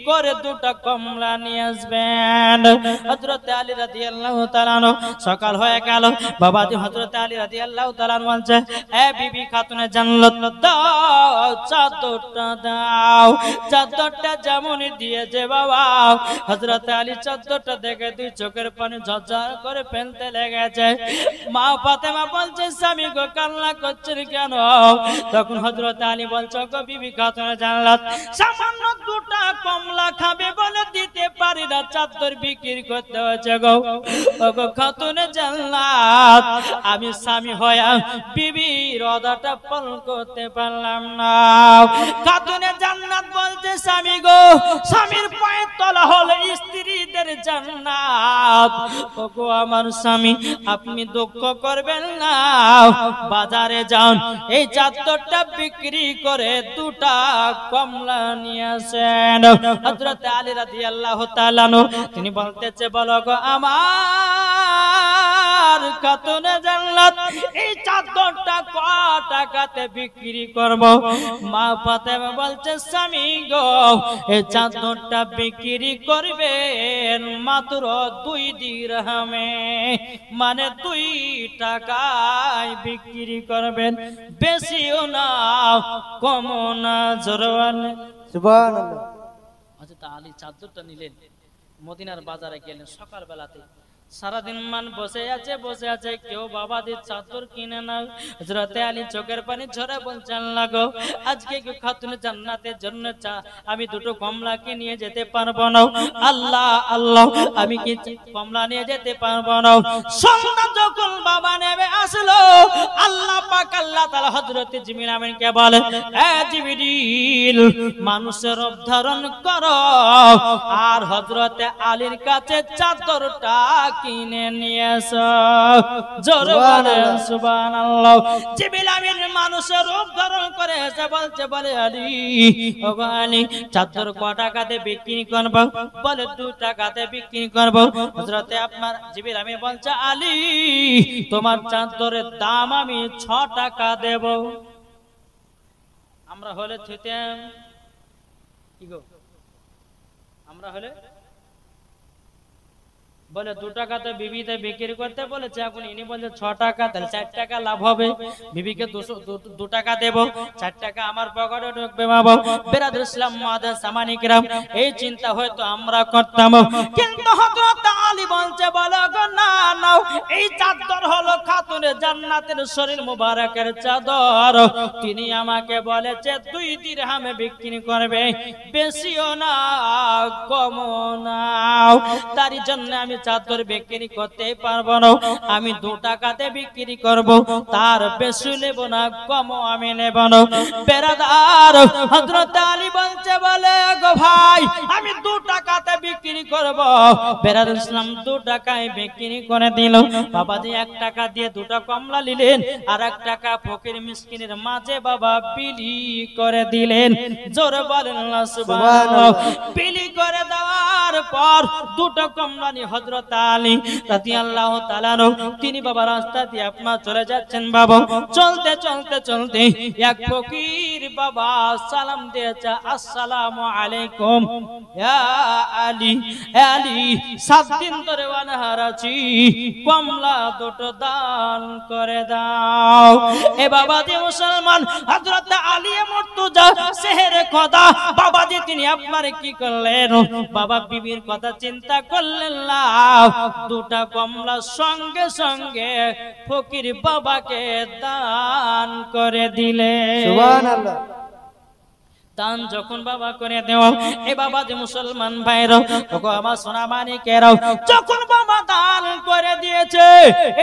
করে দুটো কমলা নিয়ে আসবেন। হযরত আলী রাদিয়াল্লাহু তাআলা সকাল হয়ে গেল, বাবাজি হযরত আলী রাদিয়াল্লাহু তাআলা বলছে, এ বিবি খাতুনে জান্নাত দাও, চাদরটা দাও। চাদরটা যেমন দিয়েছে বাবা, হযরত আলী চাদরটা দেখে দুই চোখের পানি ঝরঝর করে ফেলতে লেগেছে। মা ফাতেমা বলছে, স্বামী গো কান্না করছেন কেন? তখন হযরত আলী বলছে, গো বিবি খাতুনে জান্নাত, সামান্য দুটা কমলা খাবে বলে দিতে পারি না, চাদর বিক্রি করতে হয়েছে গো। ওগো খাতুনে জান্নাত, আমি স্বামী হয়ে বিবির ওয়াদাটা পালন করতে পারলাম না। খাতুনে জান্নাত বলছে, স্বামী গো, স্বামীর পায়ের তলা হলো স্ত্রীদের জান্নাত। ওগো আমার স্বামী, আপনি দুঃখ করবেন না, বাজারে যান, এই চাদরটা বিক্রি করে দুটা কমলা নিয়ে আসেন। হযরত আলী রাদিয়াল্লাহু তাআলা তিনি বলতেছে, বলো গো আমার খাতুনে জান্নাত, এই চাদরটা কত টাকাতে বিক্রি করব? মা ফাতেমা বলছে, স্বামী গো, এই চাদরটা বিক্রি করবেন মাত্র 2 দিরহামে, মানে 2 টাকায় বিক্রি করবেন, বেশিও না কমও না। জোরওয়ান সুবহানাল্লাহ। হযরত আলী চাদরটা নিলেন, মদিনার বাজারে গেলেন সকাল বেলাতে। সারাদিন মান বসে আছে, কেউ বাবাদের চাদর কিনে না। হযরত আলী চোখের পানি ঝরে বলছেন, লাগো আজকে কি খাতুনে জান্নাতের জন্য আমি দুটো কমলা কি নিয়ে যেতে পারবো না? আল্লাহ আল্লাহ, আমি কি কমলা নিয়ে যেতে পারবো না? সন্ধ্যা যখন বাবা নেমে আসলো, আল্লাহ পাক আল্লাহ তাআলা হযরত জিবরিল আমিনকে বলে, এ জিবরিল, মানুষের রূপ ধারণ করো আর হযরত আলীর কাছে চাদরটা কিনে নিয়ে এসো। জোরে বলেন সুবহানাল্লাহ। জিবরিল আমিন মানুষের রূপ ধারণ করে এসে বলছে, বলে আলী, ওগো আলী, চাদর কত টাকাতে বিক্রি করব? বলে 2 টাকাতে বিক্রি করব। হযরতে আপনার জিবরিল আমিন বলছে, আলী, তোমার চাদরের দাম আমি 6 টাকা দেব। আমরা হলে থিতাম কি গো, আমরা হলে বলে 2 টাকাতে বিবিতে বিক্রি করতে বলেছে, এখন ইনি বলছে 6 টাকা, তাহলে 4 টাকা লাভ হবে। বিবিকে 2 টাকা দেব, 4 টাকা আমার পকেটে ঢুকবে। বাবা বেরাদুল ইসলাম মুআদ্দাস সামানি কিরাম, এই চিন্তা হয়তো আমরা করতাম, কিন্তু হযরত আলী বলছে, বলো গো না না, এই চাদর হলো খাতুনে জান্নাতের শরীর মুবারকের চাদর। তিনি আমাকে বলেছে 2 দিরহামে বিক্রি করবে, বেশিও না কমও না। তারই জন্য আমি চাদর বিক্রি করতে পারবো না, আমি 2 টাকাতে বিক্রি করব, তার বেশি নেব না, কমও আমি নেব না। বেরাদার হযরত আলী বলছে, বলে গো ভাই, আমি 2 টাকাতে বিক্রি করব। বেরাদুল ইসলাম 2 টাকায় বিক্রি করে দিল। বাবাজি 1 টাকা দিয়ে 2টা কমলা নিলেন, আর 1 টাকা ফকির মিসকিনের মাঝে বাবা বিলি করে দিলেন। জোরে বলেন আল্লাহ সুবহানাল্লাহ। বিলি করে দেওয়ার পর 2টা কমলা নিয়ে হযরত আলী রাদিয়াল্লাহু তাআলা তিনি বাবা রাস্তা দিয়ে আপনার চলে যাচ্ছেন। বাবা চলতে চলতে চলতে এক ফকির বাবা সালাম দিয়েছে, আসসালামু আলাইকুম ইয়া আলী। আলী 7 দিন ধরে অনাহার আছি, কমলা 2টো দান করে দাও। এ বাবাজি মুসলমান, হযরত আলী মুর্তজা সেহরে খোদা বাবাজি তিনি আপনার কি করলেন? বাবা বিবির কথা চিন্তা করলেন না, 2টা কমলা সঙ্গে সঙ্গে ফকির বাবাকে দান করে দিলেন। সুবহানাল্লাহ। দান যখন বাবা করে দেওয়া, এ বাবা যে মুসলমান ভাইরা, ওগো আমার সোনা মানিকেরাও, যখন বাবা দান করে দিয়েছে,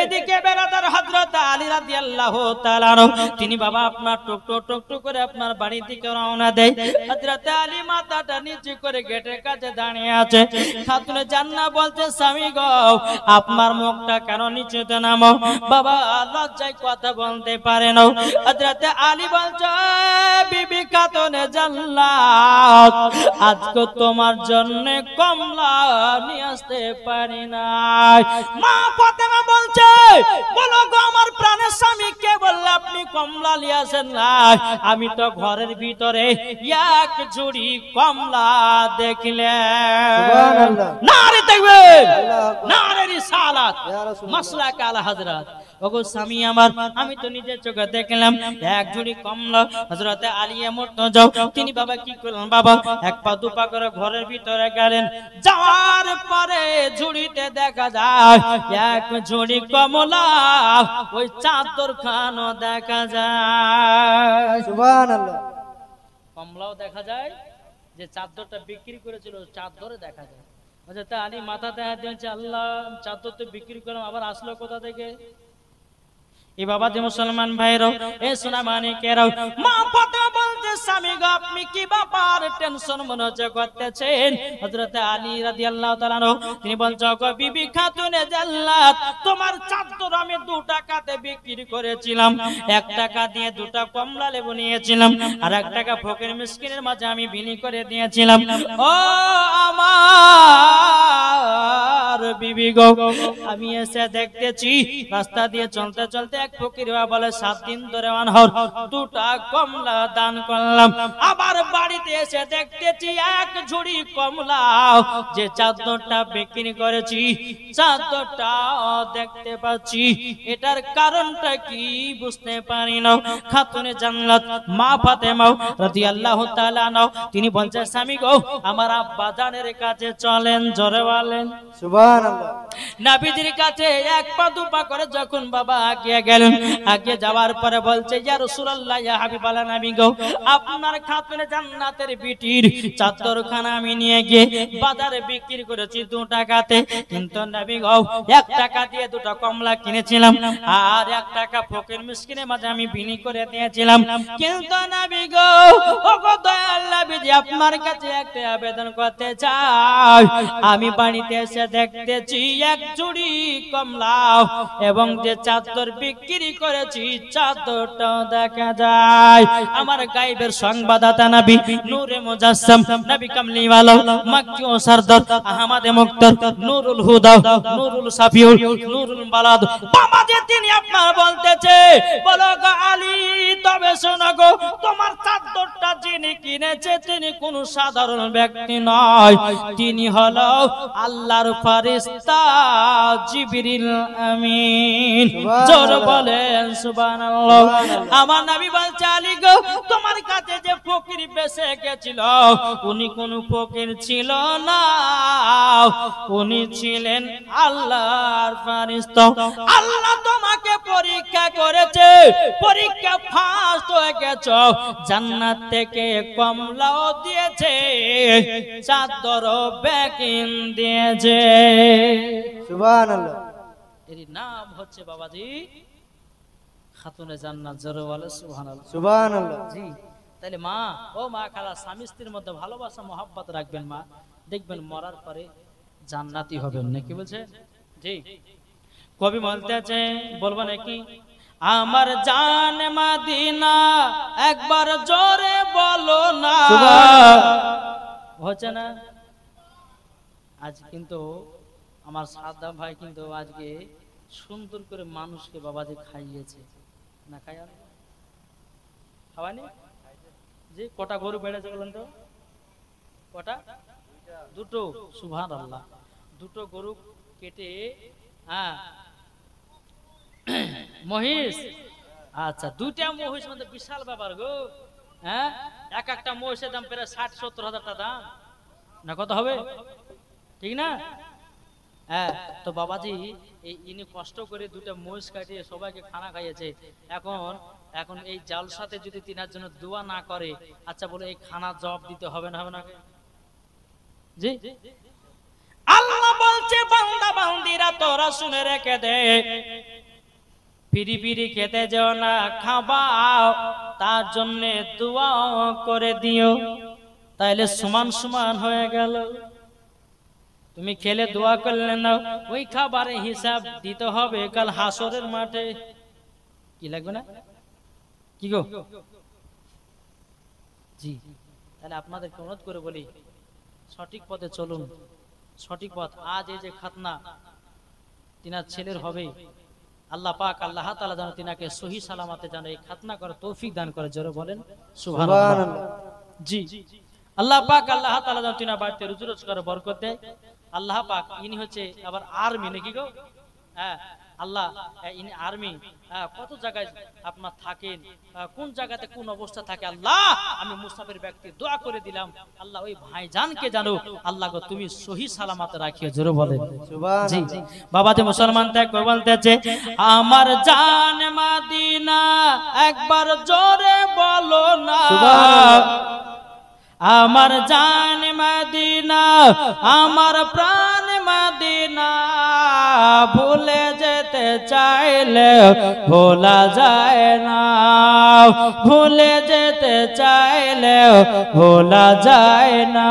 এদিকে বেরাদার হযরত আলী রাদিয়াল্লাহু তাআলা তিনি বাবা আপনার টুক করে আপনার বাড়ি থেকে রওনা দেয়। হযরত আলী মাথাটা নিচু করে গেটের কাছে দাঁড়িয়ে আছে। খাতুনে জান্নাত বলতে, স্বামী গো, আপনার মুখটা কেন নিচুতে নামো? বাবা লজ্জায় কথা বলতে পারে না। হযরত আলী বলছে, বিবি খাতুনে জান্নাত, আজকে তোমার জন্য কমলা নিয়ে আসতে পারি নাই। মা ফাতেমা বলছে, বলো গো আমার প্রাণের স্বামী, কে বললে আপনি কমলা লিয়াছেন না, আমি তো ঘরের ভিতরে এক ঝুড়ি কমলা দেখলাম। সুবহানাল্লাহ। নারে তাকবীর, আল্লাহু আকবার। নারে রিসালাত, ইয়া রাসূলুল্লাহ। মাসলাক আলা হযরত। ওগো স্বামী আমার, আমি তো নিজের চোখে দেখলাম এক ঝুড়ি কমলা। হযরতে আলিয়া মুর্তজা তিনি বাবা কি করলেন, বাবা এক পা দুপা করে ঘরের ভিতরে গেলেন। যাওয়ার পরে ঝুড়িতে দেখা যায় এক ঝুড়ি কমলা, ওই চাদর খানো দেখা যায়। সুবহানাল্লাহ। কমলাও দেখা যায়, যে চাদরটা বিক্রি করেছিল চাদরে দেখা যায়। হযরত আলী মাথাতে হাত দিয়েছে, আল্লাহ চাদর তো বিক্রি করলাম, আবার আসলো কোথা থেকে? এ বাবা যে মুসলমান ভাইরাও, এ সোনা মানিকেরাও, মা ফাতেমা বলতে, স্বামী গো আপনি কি ব্যাপার টেনশন মনে হচ্ছে করতেছেন? হযরত আলী রাদিয়াল্লাহু তাআলা আনহু তিনি বলছেন, গো বিবি খাতুনে জান্নাত, তোমার চাদর আমি 2 টাকাতে বিক্রি করেছিলাম, 1 টাকা দিয়ে 2টা কমলা লেবু নিয়েছিলাম, আর 1 টাকা ফকির মিসকিনের মাঝে আমি বিলি করে দিয়েছিলাম। ও আমার বিবি গো, আমি এসে দেখতেছি রাস্তা দিয়ে চলতে চলতে এক ফকির বলে 7 দিন ধরে অনহর 2টা কমলা দান করলাম। আবার বাড়িতে এসে দেখতেছি এক ঝুড়ি কমলা, যে চাদরটা বিক্রি করেছি চাদরটা দেখতে পাচ্ছি। এটার কারণটা কি বুঝতে পারি না। খাতুনে জান্নাত মা ফাতেমা রাদিয়াল্লাহু তাআলা আনহা তিনি বলছেন, স্বামী গো আমার আব্বা জানের কাছে চলেন, জোরে বলেন সুবহানাল্লাহ। নবীজির কাছে 1 পা 2 পা করে যখন বাবা আগিয়ে গেলেন, আগে যাওয়ার পরে বলছে, ইয়া রাসূলুল্লাহ ইয়া হাবিবাল্লাহ নবী গো, আপনার খাতুনে জান্নাতের বিটির চাদরখানা আমি নিয়ে গিয়ে বাজারে বিক্রি করেছি 2 টাকাতে, কিন্তু নবী গো 1 টাকা দিয়ে 2টা কমলা কিনেছিলাম, আর 1 টাকা ফকির মিসকিনের মাঝে আমি বিলি করে দিয়েছিলাম। কিন্তু নবী গো, ওগো দয়াল নবীজি আপনার কাছে একটা আবেদন করতে চাই, আমি বাড়িতে এসে দেখতেছি এক ঝুড়ি কমলা এবং যে চাদর বিক্রি করেছি চাদরটা দেখা যায়। আমার গায়েবের সংবাদদাতা নবী নূরে মুজাসসাম নবী কামলিওয়ালা মক্কি ও সরদার আহমদে মুক্তার নূরুল হুদা নূরুল সাফিউল নূরুল বালাদ বাবা যে তিনি আপনার বলতেছে, বলো গো আলী তবে শোনো গো, তোমার চাদরটা যিনি কিনেছে তিনি কোন সাধারণ ব্যক্তি নয়, তিনি হলো আল্লাহর ফেরেশতা জিবরিল আমিন। জোর বলেন সুবহানাল্লাহ। আমার নবী বলছে, আলী গো তোমার কাছে যে ফকির বেঁচে গেছিল উনি কোন ফকির ছিল না, উনি ছিলেন আল্লাহর ফেরেশতা। আল্লাহ তোমাকে পরীক্ষা করেছে, পরীক্ষা ফার্স্ট হয়ে গেছো, জান্নাত থেকে কমলাও দিয়েছে, চাদরও বেকিন দিয়েছে। সুবহানাল্লাহ। এর নাম হচ্ছে বাবাজি খাতুনে জান্নাত। জোরে বলে সুবহানাল্লাহ। সুবহানাল্লাহ। জি, তাহলে মা ও মা খালা স্বামী স্ত্রীর মধ্যে ভালোবাসা মহব্বত রাখবেন মা, দেখবেন মরার পরে জান্নাতি হবেন নাকি বলছে। জি, কবি বলতেছে, বলবো নাকি, আমার জান মদিনা একবার জোরে বলো না, হচ্ছে না। আজ কিন্তু আমার সাদা ভাই কিন্তু আজকে সুন্দর করে মানুষকে বাবাজি খাইয়েছে, না খাই আর খাওয়ানি? যে কটা গরু বেড়েছে বলেন তো? কটা? 2টো। সুবহানাল্লাহ। 2টো গরু কেটে, হ্যাঁ মহিষ, আচ্ছা 2টা মহিষ মধ্যে বিশাল ব্যাপার গো। হ্যাঁ, এক একটা মহিষের দাম প্রায় 60-70 হাজার টাকা দাম, না কত হবে? ঠিক না? হ্যাঁ, তো বাবাজি ইনি কষ্ট করে 2টা মহিষ কাটিয়ে সবাইকে খানা খাইয়েছে। এখন এই জালসাতে যদি তিনার জন্য দোয়া না করে, আচ্ছা বলে এই খানা জবাব দিতে হবে না, হবে না? জি, আল্লাহ বলছে, বান্দা বান্দিরা তোরা শুনে রেখে দে, পিরি পিরি খেতে যেও না, খাবাও তার জন্য দোয়া করে দিও, তাইলে সমান সমান হয়ে গেল। তুমি খেলে দোয়া করলে না, ওই খাবারের হিসাব দিতে হবে কাল হাসরের মাঠে। কি লাগবে না কি গো? জি, তাহলে আপনাদেরকে অনুরোধ করে বলি, সঠিক পথে চলুন, সঠিক পথ। আজ এই যে খাতনা তিনার ছেলের হবে, আল্লাহ পাক আল্লাহ তাআলা যেন তিনাকে সহি সালামতে যেন এই খাতনা করে তৌফিক দান করে, জোরে বলেন সুবহানাল্লাহ। জি, আল্লাহ পাক আল্লাহ তাআলা যেন তিনার বাড়িতে রুজি রোজগারে বরকত দেয়। আল্লাহ পাক ইনি হচ্ছে আবার আর্মি নাকি গো, হ্যাঁ আল্লাহ ইনি আর্মি, কত জায়গায় আপনার থাকেন, কোন জায়গাতে কোন অবস্থা থাকে, আল্লাহ আমি মুসাফির ব্যক্তি দোয়া করে দিলাম, আল্লাহ ওই ভাইজানকে জানো আল্লাহ গো তুমি সহি সালামতে রাখিও, জোরে বলেন জি। বাবা যে মুসলমান ত্যাগ বলতেছে আমার জান মদিনা, একবার জোরে বলো না আমার জান মদিনা, আমার প্রাণ মদিনা, ভুলে যেতে চাইলে ভোলা যায় না, ভুলে যেতে চাইলে ভোলা যায় না,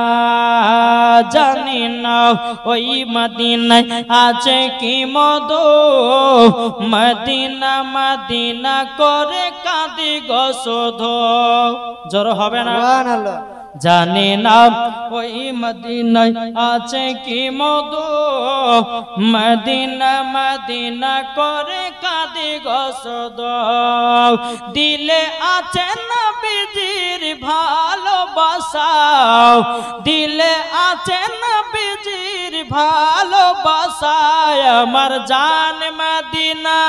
জানি না ওই মদিনায় আছে কি মধু, মদিনা মদিনা করে কাঁদি গো শুধু, জোর হবে না, জানি না ওই মদিনায় আছে কি মধু, মদিনা মদিনা করে কাঁদি গো শুধু, দিলে আছে নবীজির ভালোবাসা, দিলে আছে নবীজির ভালোবাসা, আমার জান মদিনা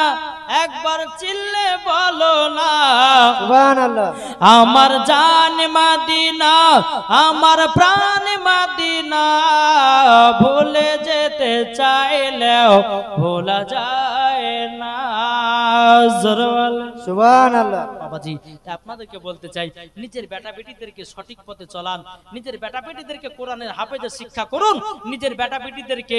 একবার চিল্লে বলো না সুবহানাল্লাহ, আমার জান মদিনা, আমার প্রাণ মদিনা, ভুলে যেতে চাইলেও ভোলা যায় না, সুবহানাল্লাহ। বাবাজি আপনাদেরকে বলতে চাই নিজের বেটা বেটিদেরকে সঠিক পথে চলান, নিজের বেটা বেটিদেরকে কোরআনের হাফেজে শিক্ষা করুন, নিজের বেটা বেটিদেরকে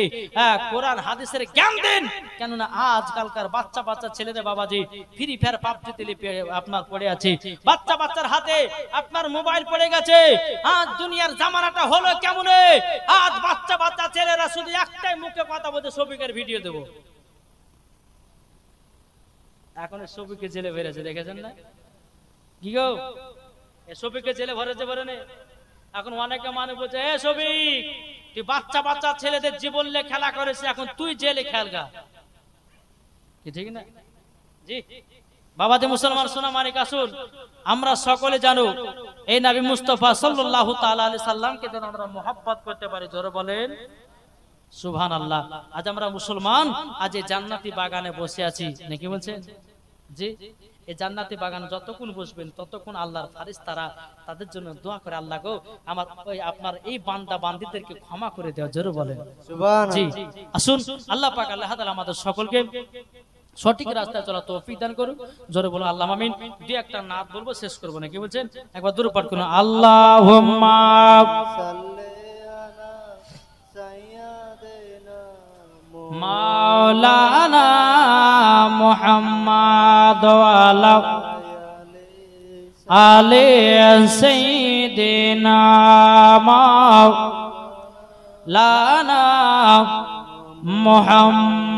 কোরআন হাদিসের জ্ঞান দেন, কেননা আজকালকার বাচ্চা বাচ্চা ছেলেদের বাবাজি ফ্রি ফায়ার পাবজি তেলে আপনার পড়ে আছে, বাচ্চা বাচ্চার হাতে আপনার মোবাইল পড়ে গেছে। আজ দুনিয়ার জামানাটা হলো কেমনে, আজ বাচ্চা বাচ্চা ছেলেরা শুধু একটাই মুখে কথা বলছে শফিকের ভিডিও দেবো, এখন শফিককে জেলে ভরেছে দেখেছেন না কি গো, শফিককে জেলে ভরেছে ভরে, এখন অনেকে মানে বলছে এ শফিক তুই বাচ্চা বাচ্চা ছেলেদের জীবন নিয়ে খেলা করেছে, এখন তুই জেলে খেলগা, কি ঠিক না জি। বাবা যে মুসলমান সোনা মানিক আসুন, আমরা সকলে জানো এই নবী মুস্তাফা সাল্লাল্লাহু তাআলা আলাইহি সাল্লামকে যেন আমরা মুহাব্বত করতে পারি, জোরে বলেন সুবহানাল্লাহ। আজ আমরা মুসলমান আজ এই জান্নাতি বাগানে বসে আছি নাকি বলছেন জি। এই জান্নাতি বাগান যতক্ষণ বসবেন ততক্ষণ আল্লাহর ফেরেশতারা তাদের জন্য দোয়া করে, আল্লাহ গো আমার ওই আপনার এই বান্দা বান্দীদেরকে ক্ষমা করে দেওয়া, জোরে বলেন সুবহানাল্লাহ জি। আসুন আল্লাহ পাক আল্লাহ তাআলা আমাদের সকলকে সঠিক রাস্তায় চলা তৌফিক দান করুন, জোরে বলুন আল্লাহ আমিন। দুই একটা নাত বলবো শেষ করবো না কি বলছেন, একবার দূর পাঠ করুন আল্লাহুম্মা সাল্লি আলা সাইয়্যিদিনা মাওলানা মুহাম্মদ ওয়া আলা আলি সাইয়্যিদিনা মাওলানা মুহাম্মদ।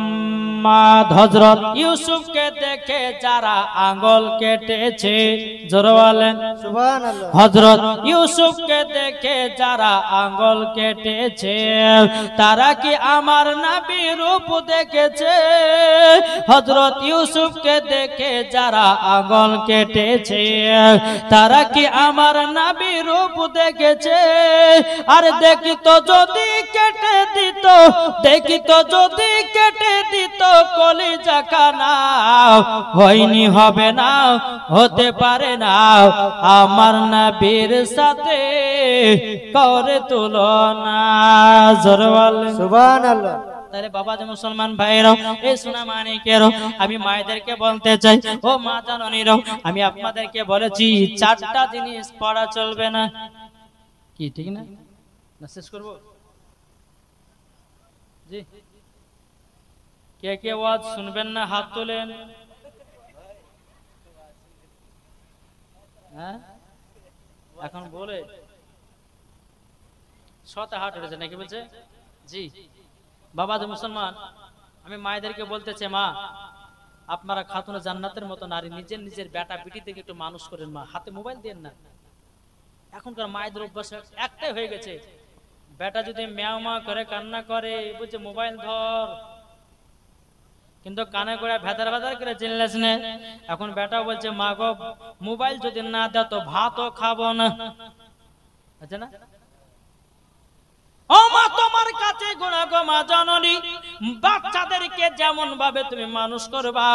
হযরত ইউসুফকে দেখে যারা আঙ্গুল কেটেছে, জোরে বলেন সুবহানাল্লাহ। হযরত ইউসুফকে দেখে যারা আঙ্গুল কেটেছে, তারা কি আমার নবীর রূপ দেখেছে? হযরত ইউসুফকে দেখে যারা আঙ্গুল কেটেছে, তারা কি আমার নবীর রূপ দেখেছে? আর দেখি তো যদি কেটে দিত, দেখি তো যদি কেটে দিত কলিজা খানা, হয়নি হবে না, হতে পারে না আমার নবীর সাথে করে তুলনা, জোরে বলেন সুবহানাল্লাহ। তাহলে বাবা যে মুসলমান ভাইরাও এই সোনা মানিকেরও আমি মায়েদেরকে বলতে চাই, ও মা জাননীরাও আমি আপনাদেরকে বলেছি চারটা জিনিস পড়া চলবে না, কি ঠিক না? না শেষ করবো জি। কে কে ওয়াজ শুনবেন না হাত তোলেন, হ্যাঁ এখন বলে শত হাট উঠেছে নাকি বলছে জি। বাবা যে মুসলমান আমি মায়েদেরকে বলতে চাই, মা আপনারা খাতুনে জান্নাতের মতো নারী, নিজের নিজের বেটা বিটি থেকে একটু মানুষ করেন, মা হাতে মোবাইল দেন না। এখনকার মায়েদের অভ্যাস একটাই হয়ে গেছে, বেটা যদি ম্যাও মা করে কান্না করে বলছে মোবাইল ধর, কিন্তু কানে করে ভেতর ভেতর করে চিনলেস নে। এখন বেটা বলছে মা গো মোবাইল যদি না দাও তো ভাতও খাবো না, আছে না? ও মা তোমার কাছে গুণা গো মা জননী, বাচ্চাদেরকে যেমন ভাবে তুমি মানুষ করবা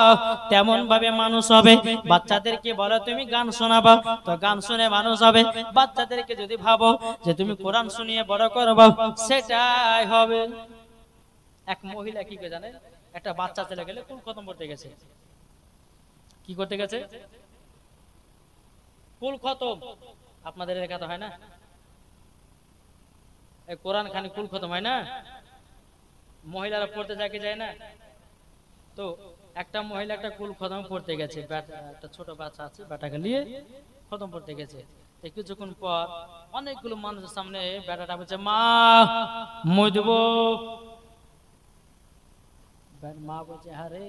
তেমন ভাবে মানুষ হবে। বাচ্চাদেরকে বলো তুমি গান শোনাবা তো গান শুনে মানুষ হবে। বাচ্চাদেরকে যদি ভাবো যে তুমি কোরআন শুনিয়ে বড় করবা সেটাই হবে। এক মহিলা কি করে জানে, একটা বাচ্চা চলে গেলে কুল খতম করতে গেছে। কি করতে গেছে? কুল খতম। আপনাদের এলাকা তো হয় না, এই কোরআন খানি কুল খতম হয় না, মহিলারা পড়তে যাকে যায় না। তো একটা মহিলা একটা কুল খতম পড়তে গেছে, একটা ছোট বাচ্চা আছে বেটাকে নিয়ে খতম পড়তে গেছে। কিছুক্ষণ পর অনেকগুলো মানুষের সামনে বেটাটা বলছে মা মই দেবো। মা বলছে আরে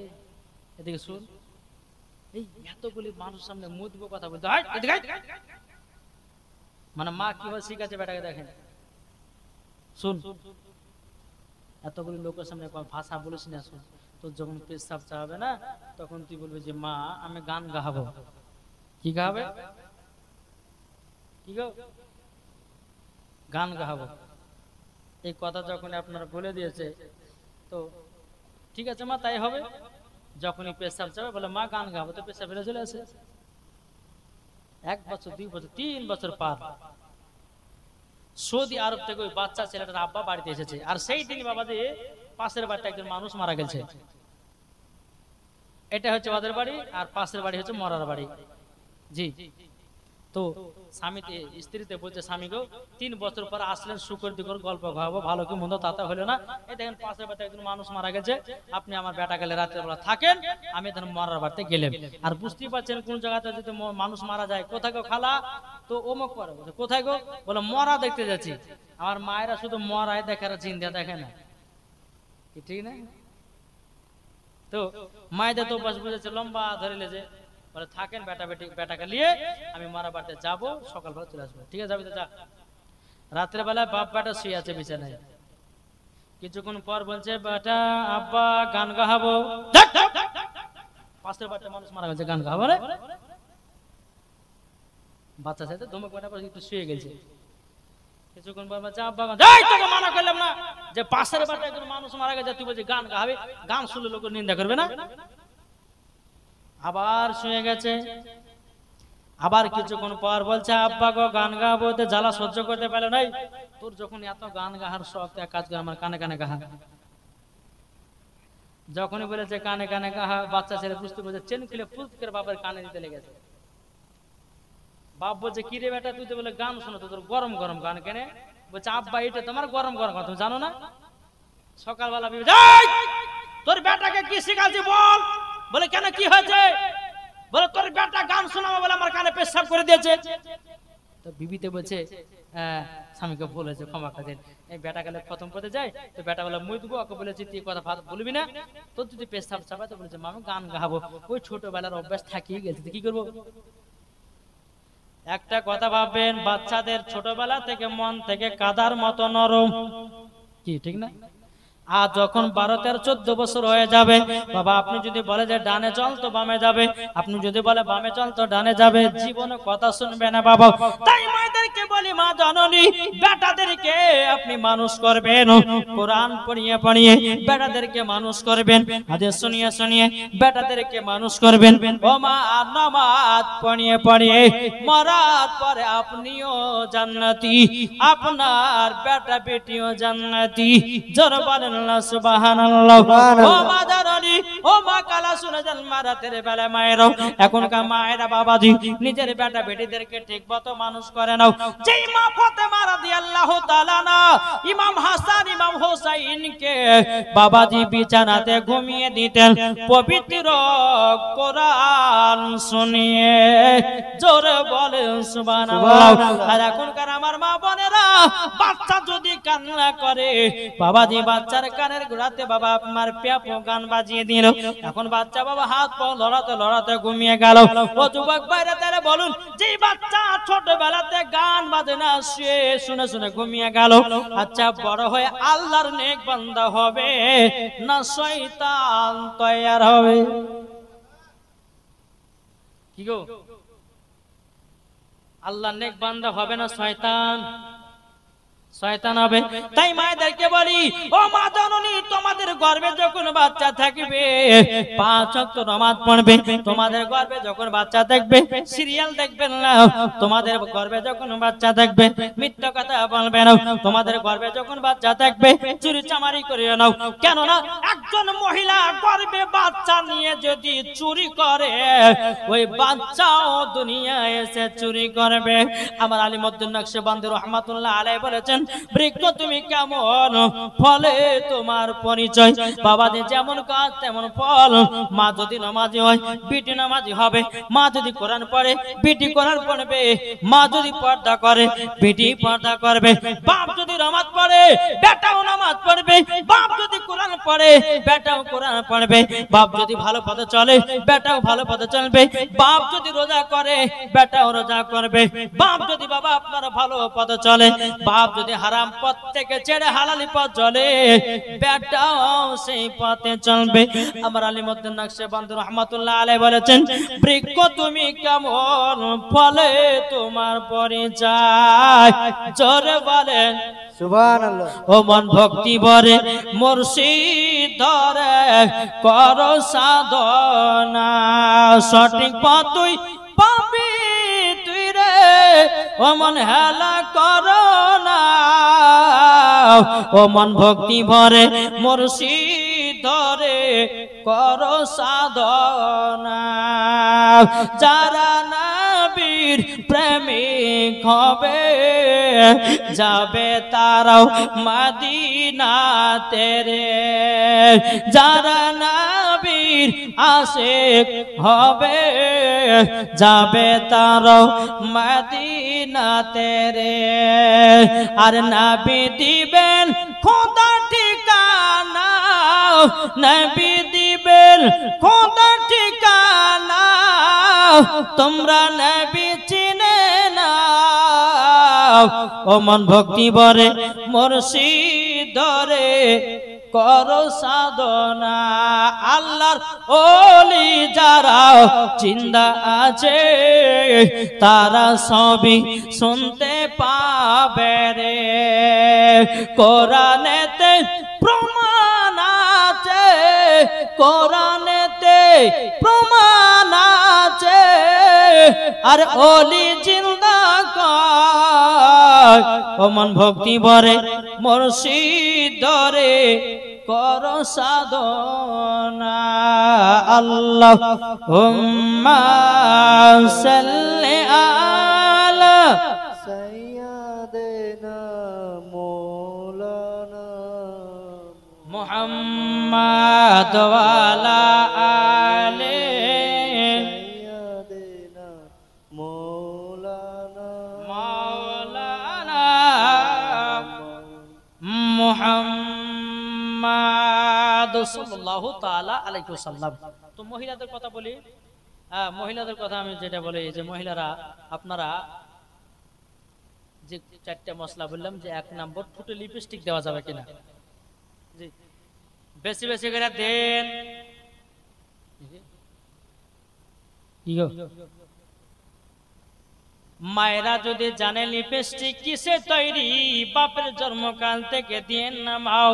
এদিকে শুন, এই এতগুলি মানুষ সামনে মুখ দেবো কথা বলতে, মানে মা কিভাবে শিখাচ্ছে বেটাকে দেখেন। শুন এতগুলি লোকের সামনে ভাষা বলিস না, শুন তোর যখন পেশাব চাবে না তখন তুই বলবি যে মা আমি গান গাহাবো। কি গাবে? কি গো? গান গাহাবো। এই কথা যখন আপনারা বলে দিয়েছে তো ঠিক আছে মা তাই হবে। যখনই পেশাব চাবে বলে মা গান গাবো, তো পেশাব ফেলে চলে আসে। 1 বছর 2 বছর 3 বছর পার, সৌদি আরব থেকে ওই বাচ্চা ছেলেটার আব্বা বাড়িতে এসেছে। আর সেই দিন বাবাজি পাশের বাড়িতে একজন মানুষ মারা গেছে। এটা হচ্ছে ওদের বাড়ি আর পাশের বাড়ি হচ্ছে মরার বাড়ি। জি, তো স্বামীতে স্ত্রীতে বলছে স্বামী গো 3 বছর পর আসলেন শুকর দিকর গল্প খাওয়াবো, ভালো কি মন্দ তাতে হলো না। এই দেখেন পাশের বাড়িতে একজন মানুষ মারা গেছে, আপনি আমার বেটা গেলে রাতের বেলা থাকেন, আমি ধরুন মরার বাড়িতে গেলেন। আর বুঝতেই পারছেন কোন জায়গাতে যদি মানুষ মারা যায়, কোথায় গো খালা, তো অমুক করে কোথায় গো, বলে মরা দেখতে যাচ্ছি। আমার মায়েরা শুধু মরাই দেখার চিন্তা দেখে না, ঠিক না? তো মায়েদের তো বস বুঝেছে লম্বা ধরে লেছে, বলে থাকেন বেটাকে নিয়ে আমি মারা বাড়িতে যাবো, সকালবেলা চলে আসবো। ঠিক আছে যাবি তো যা। রাত্রে বেলায় বাপ বেটা শুয়ে আছে বিছানায়। কিছুক্ষণ পর বলছে বেটা আব্বা গান গাহাবো। পাশের বাড়িতে মানুষ মারা গেছে, গান গাহাবো রে। বাচ্চা সাথে ধমক বেটা একটু শুয়ে গেছে। কিছুক্ষণ পর বলছে আব্বা তোকে মানা করলাম না যে পাশের বাড়িতে একজন মানুষ মারা গেছে, তুই বলছিস গান গাহাবে, গান শুনলে লোক নিন্দা করবে না। আবার শুয়ে গেছে। আবার কিছুক্ষণ পর বলছে আব্বা গো গান গাবো, জ্বালা সহ্য করতে পারলো নাই। তোর যখন এত গান গাহার শখ, এক কাজ করে আমার কানে কানে গাহা। যখনই বলেছে কানে কানে গাহা, বাচ্চা ছেলে বুঝতে বলছে চেন খুলে ফুল করে বাবার কানে দিতে লেগেছে। বাপ বলছে কি রে বেটা তুই তো বলে গান শোনো, তোর গরম গরম গান কেনে? বলছে আব্বা এটা তোমার গরম গরম কথা তুমি জানো না? সকালবেলা তোর বেটাকে কি শিখাচ্ছি বল। বলে কেন কি হয়েছে? বলে তোর বেটা গান শোনাবো বলে আমার কানে পেশাব করে দিয়েছে। তো বিবিতে বলছে স্বামীকে ভুল হয়েছে, ক্ষমা করে দেন। এই বেটা গেলে খতম করতে যায়, তো বেটা বলে মুই দেবো, ওকে বলেছি তুই কথা বলবি না, তোর যদি পেশাব চাপা তো বলেছে মামি গান গাবো। ওই ছোটবেলার অভ্যাস থাকিয়ে গেছে, কি করবো? একটা কথা ভাববেন, বাচ্চাদের ছোটবেলা থেকে মন থেকে কাদার মতো নরম, কি ঠিক না? আর যখন 12, 13, 14 বছর হয়ে যাবে, বাবা আপনি যদি বলে যে ডানে চল তো বামে যাবে, আপনি যদি বলে বামে চল তো ডানে যাবে, জীবনে কথা শুনবে না বাবা। তাই মায়েদেরকে বলি মা জননী, বেটাদেরকে আপনি মানুষ করবেন কোরআন পড়িয়ে পড়িয়ে, বেটাদেরকে মানুষ করবেন হাদিস শুনিয়ে শুনিয়ে, বেটাদেরকে মানুষ করবেন ও মা নামাজ পড়িয়ে পড়িয়ে। মরার পরে আপনিও জান্নাতি, আপনার বেটা বেটিও জান্নাতি। জোর বলেন সুবহানাল্লাহ। ও মা জাননি, ও মা কালা শুনে যান মারাতের বেলা মায়েরাও, এখনকার মায়েরা বাবাজি নিজের বেটা বেটিদেরকে ঠিকমতো মানুষ করে নাও। যেই মা ফাতেমা রাদিয়াল্লাহু তাআলা না ইমাম হাসান ইমাম হোসাইনকে বাবাজি বিছানাতে ঘুমিয়ে দিতেন পবিত্র কোরআন শুনিয়ে। জোরে বলেন সুবহানাল্লাহ। আর এখনকার আমার মা বোনেরা বাচ্চা যদি কান্না করে, বাবাজি বাচ্চার কানের গোড়াতে বাবা আপনার প্যাপো গান বাজিয়ে দিল, এখন বাচ্চা বাবা হাত পা লড়াতে লড়াতে ঘুমিয়ে গেল। ও যুবক বাইরে তারা বলুন, যে বাচ্চা ছোটবেলাতে গান বাজনা শুনে শুনে ঘুমিয়ে গেল, আচ্ছা বড় হয়ে আল্লাহর নেক বান্দা হবে না শয়তান তৈয়ার হবে? কি গো, আল্লাহর নেক বান্দা হবে না শয়তান? শয়তান হবে। তাই মায়েদেরকে বলি, ও মা জননী, তোমাদের গর্ভে যখন বাচ্চা থাকবে 5 ওয়াক্ত নামাজ পড়বে। তোমাদের গর্ভে যখন বাচ্চা থাকবে সিরিয়াল দেখবেন না। তোমাদের গর্ভে যখন বাচ্চা থাকবে মিথ্যা কথা বলবে না। তোমাদের গর্ভে যখন বাচ্চা থাকবে চুরি চামারি করিও না। কেন না, একজন মহিলা গর্ভে বাচ্চা নিয়ে যদি চুরি করে, ওই বাচ্চাও দুনিয়ায় এসে চুরি করবে। আমার আলিমউদ্দিন নকশবন্দি রহমাতুল্লাহ আলাইহি বলেছেন, বৃক্ষ তুমি কেমন, ফলে তোমার পরিচয়। বাবাদের যেমন কাজ তেমন ফল। মা যদি নামাজি হয় বিটি নামাজি হবে, মা যদি কোরআন পড়ে বিটি কোরআন পড়বে, মা যদি পর্দা করে বিটি পর্দা করবে, বাপ যদি নামাজ পড়ে বেটাও নামাজ পড়বে, বাপ যদি কোরআন পড়ে বেটাও কোরআন পড়বে, বাপ যদি ভালো পথে চলে বেটাও ভালো পথে চলবে, বাপ যদি রোজা করে বেটাও রোজা করবে, বাপ যদি বাবা আপনার ভালো পথে চলে, বাপ যদি হারাম পথ থেকে ছেড়ে হালালি পথ চলে, বেটাও সেই পথে চলবে। আমার আলিমউদ্দিন নকশবন্দি রহমাতুল্লাহ আলাইহি বলেছেন, বৃক্ষ তুমি কেমন, ফলে তোমার পরিচয়। জোরে বলেন সুবহানাল্লাহ। ও মন ভক্তি ভরে মুর্শিদ ধরে কর সাধনা, সঠিক পথ তুই পাবি তুই রে, ও মন হেলা কর না। ও মন ভক্তি ভরে মুর্শিদ ধরে কর সাধনা, যারা নবীর প্রেমিক হবে যাবে তারাও মদিনাতে রে, যারা নবীর আশিক হবে যাবে তারাও মদিনাতে রে। আর নবী দিবেন খোদা ঠিকানা, নবী দিবেন খোদা ঠিকানা, তোমরা নবী চিনে না। ও মন ভক্তি ভরে মুর্শিদ ধরে করো সাধনা, আল্লাহর ওলি যারা জিন্দা আছে তারা সবই শুনতে পাবে রে। কোরআনেতে প্রমাণ আছে, কোরআনেতে প্রমাণ আছে, আর ওলি জিন্দা কয়। ও মন ভক্তি ভরে মুর্শিদ ধরে করো সাধনা। আল্লাহুম্মা সাল্লি আলা সাইয়্যিদিনা মাওলানা মুহাম্মাদ ওয়া আলা আলি সাইয়্যিদিনা মাওলানা মুহাম্মাদ সাল্লাল্লাহু তাআলা আলাইহি ওয়াসাল্লাম। তো মহিলাদের কথা বলি, মহিলাদের কথা আমি যেটা বলি, যে মহিলারা আপনারা যে 4টা মশলা বললাম, যে 1 নম্বর ঠোঁটে লিপস্টিক দেওয়া যাবে কিনা, জি বেশি বেশি করে দেন। মায়েরা যদি জানে লিপস্টিক কিসে তৈরি, বাপের জন্মকাল থেকে দিয়ে নামাও,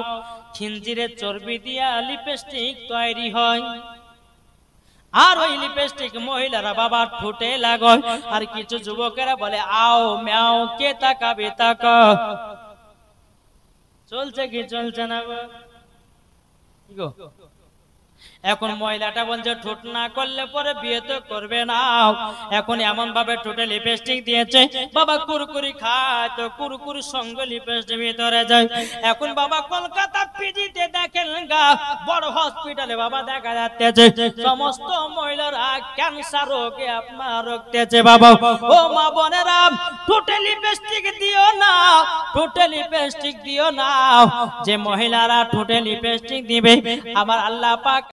খিঞ্জিরের চর্বি দিয়া লিপস্টিক তৈরি হয়। আর ওই লিপস্টিক মহিলারা বাবা ঠোঁটে লাগায়। আর কিছু যুবকেরা বলে আও ম্যাও, কে তাকাবে তাকা। চলছে কি চলছে না গো? এখন মহিলাটা বলছে ঠোঁট না করলে পরে বিয়ে তো করবে না। এখন এমন ভাবে ঠোঁটে লিপস্টিক দিয়েছে, বাবা কুরকুরি খায় তো কুরকুরি সঙ্গে লিপস্টিক ভিতরে যায়। এখন বাবা কলকাতা পিজিতে দেখেন গা, বড় হসপিটালে বাবা দেখা যাচ্ছে সমস্ত মহিলারা ক্যান্সার রোগে আপনার রোগতেছে। বাবা ও মা বোনেরা, ঠোঁটে লিপস্টিক দিও না, ঠোঁটে লিপস্টিক দিও না। যে মহিলারা ঠোঁটে লিপস্টিক দিবে, আমার আল্লাহ পাক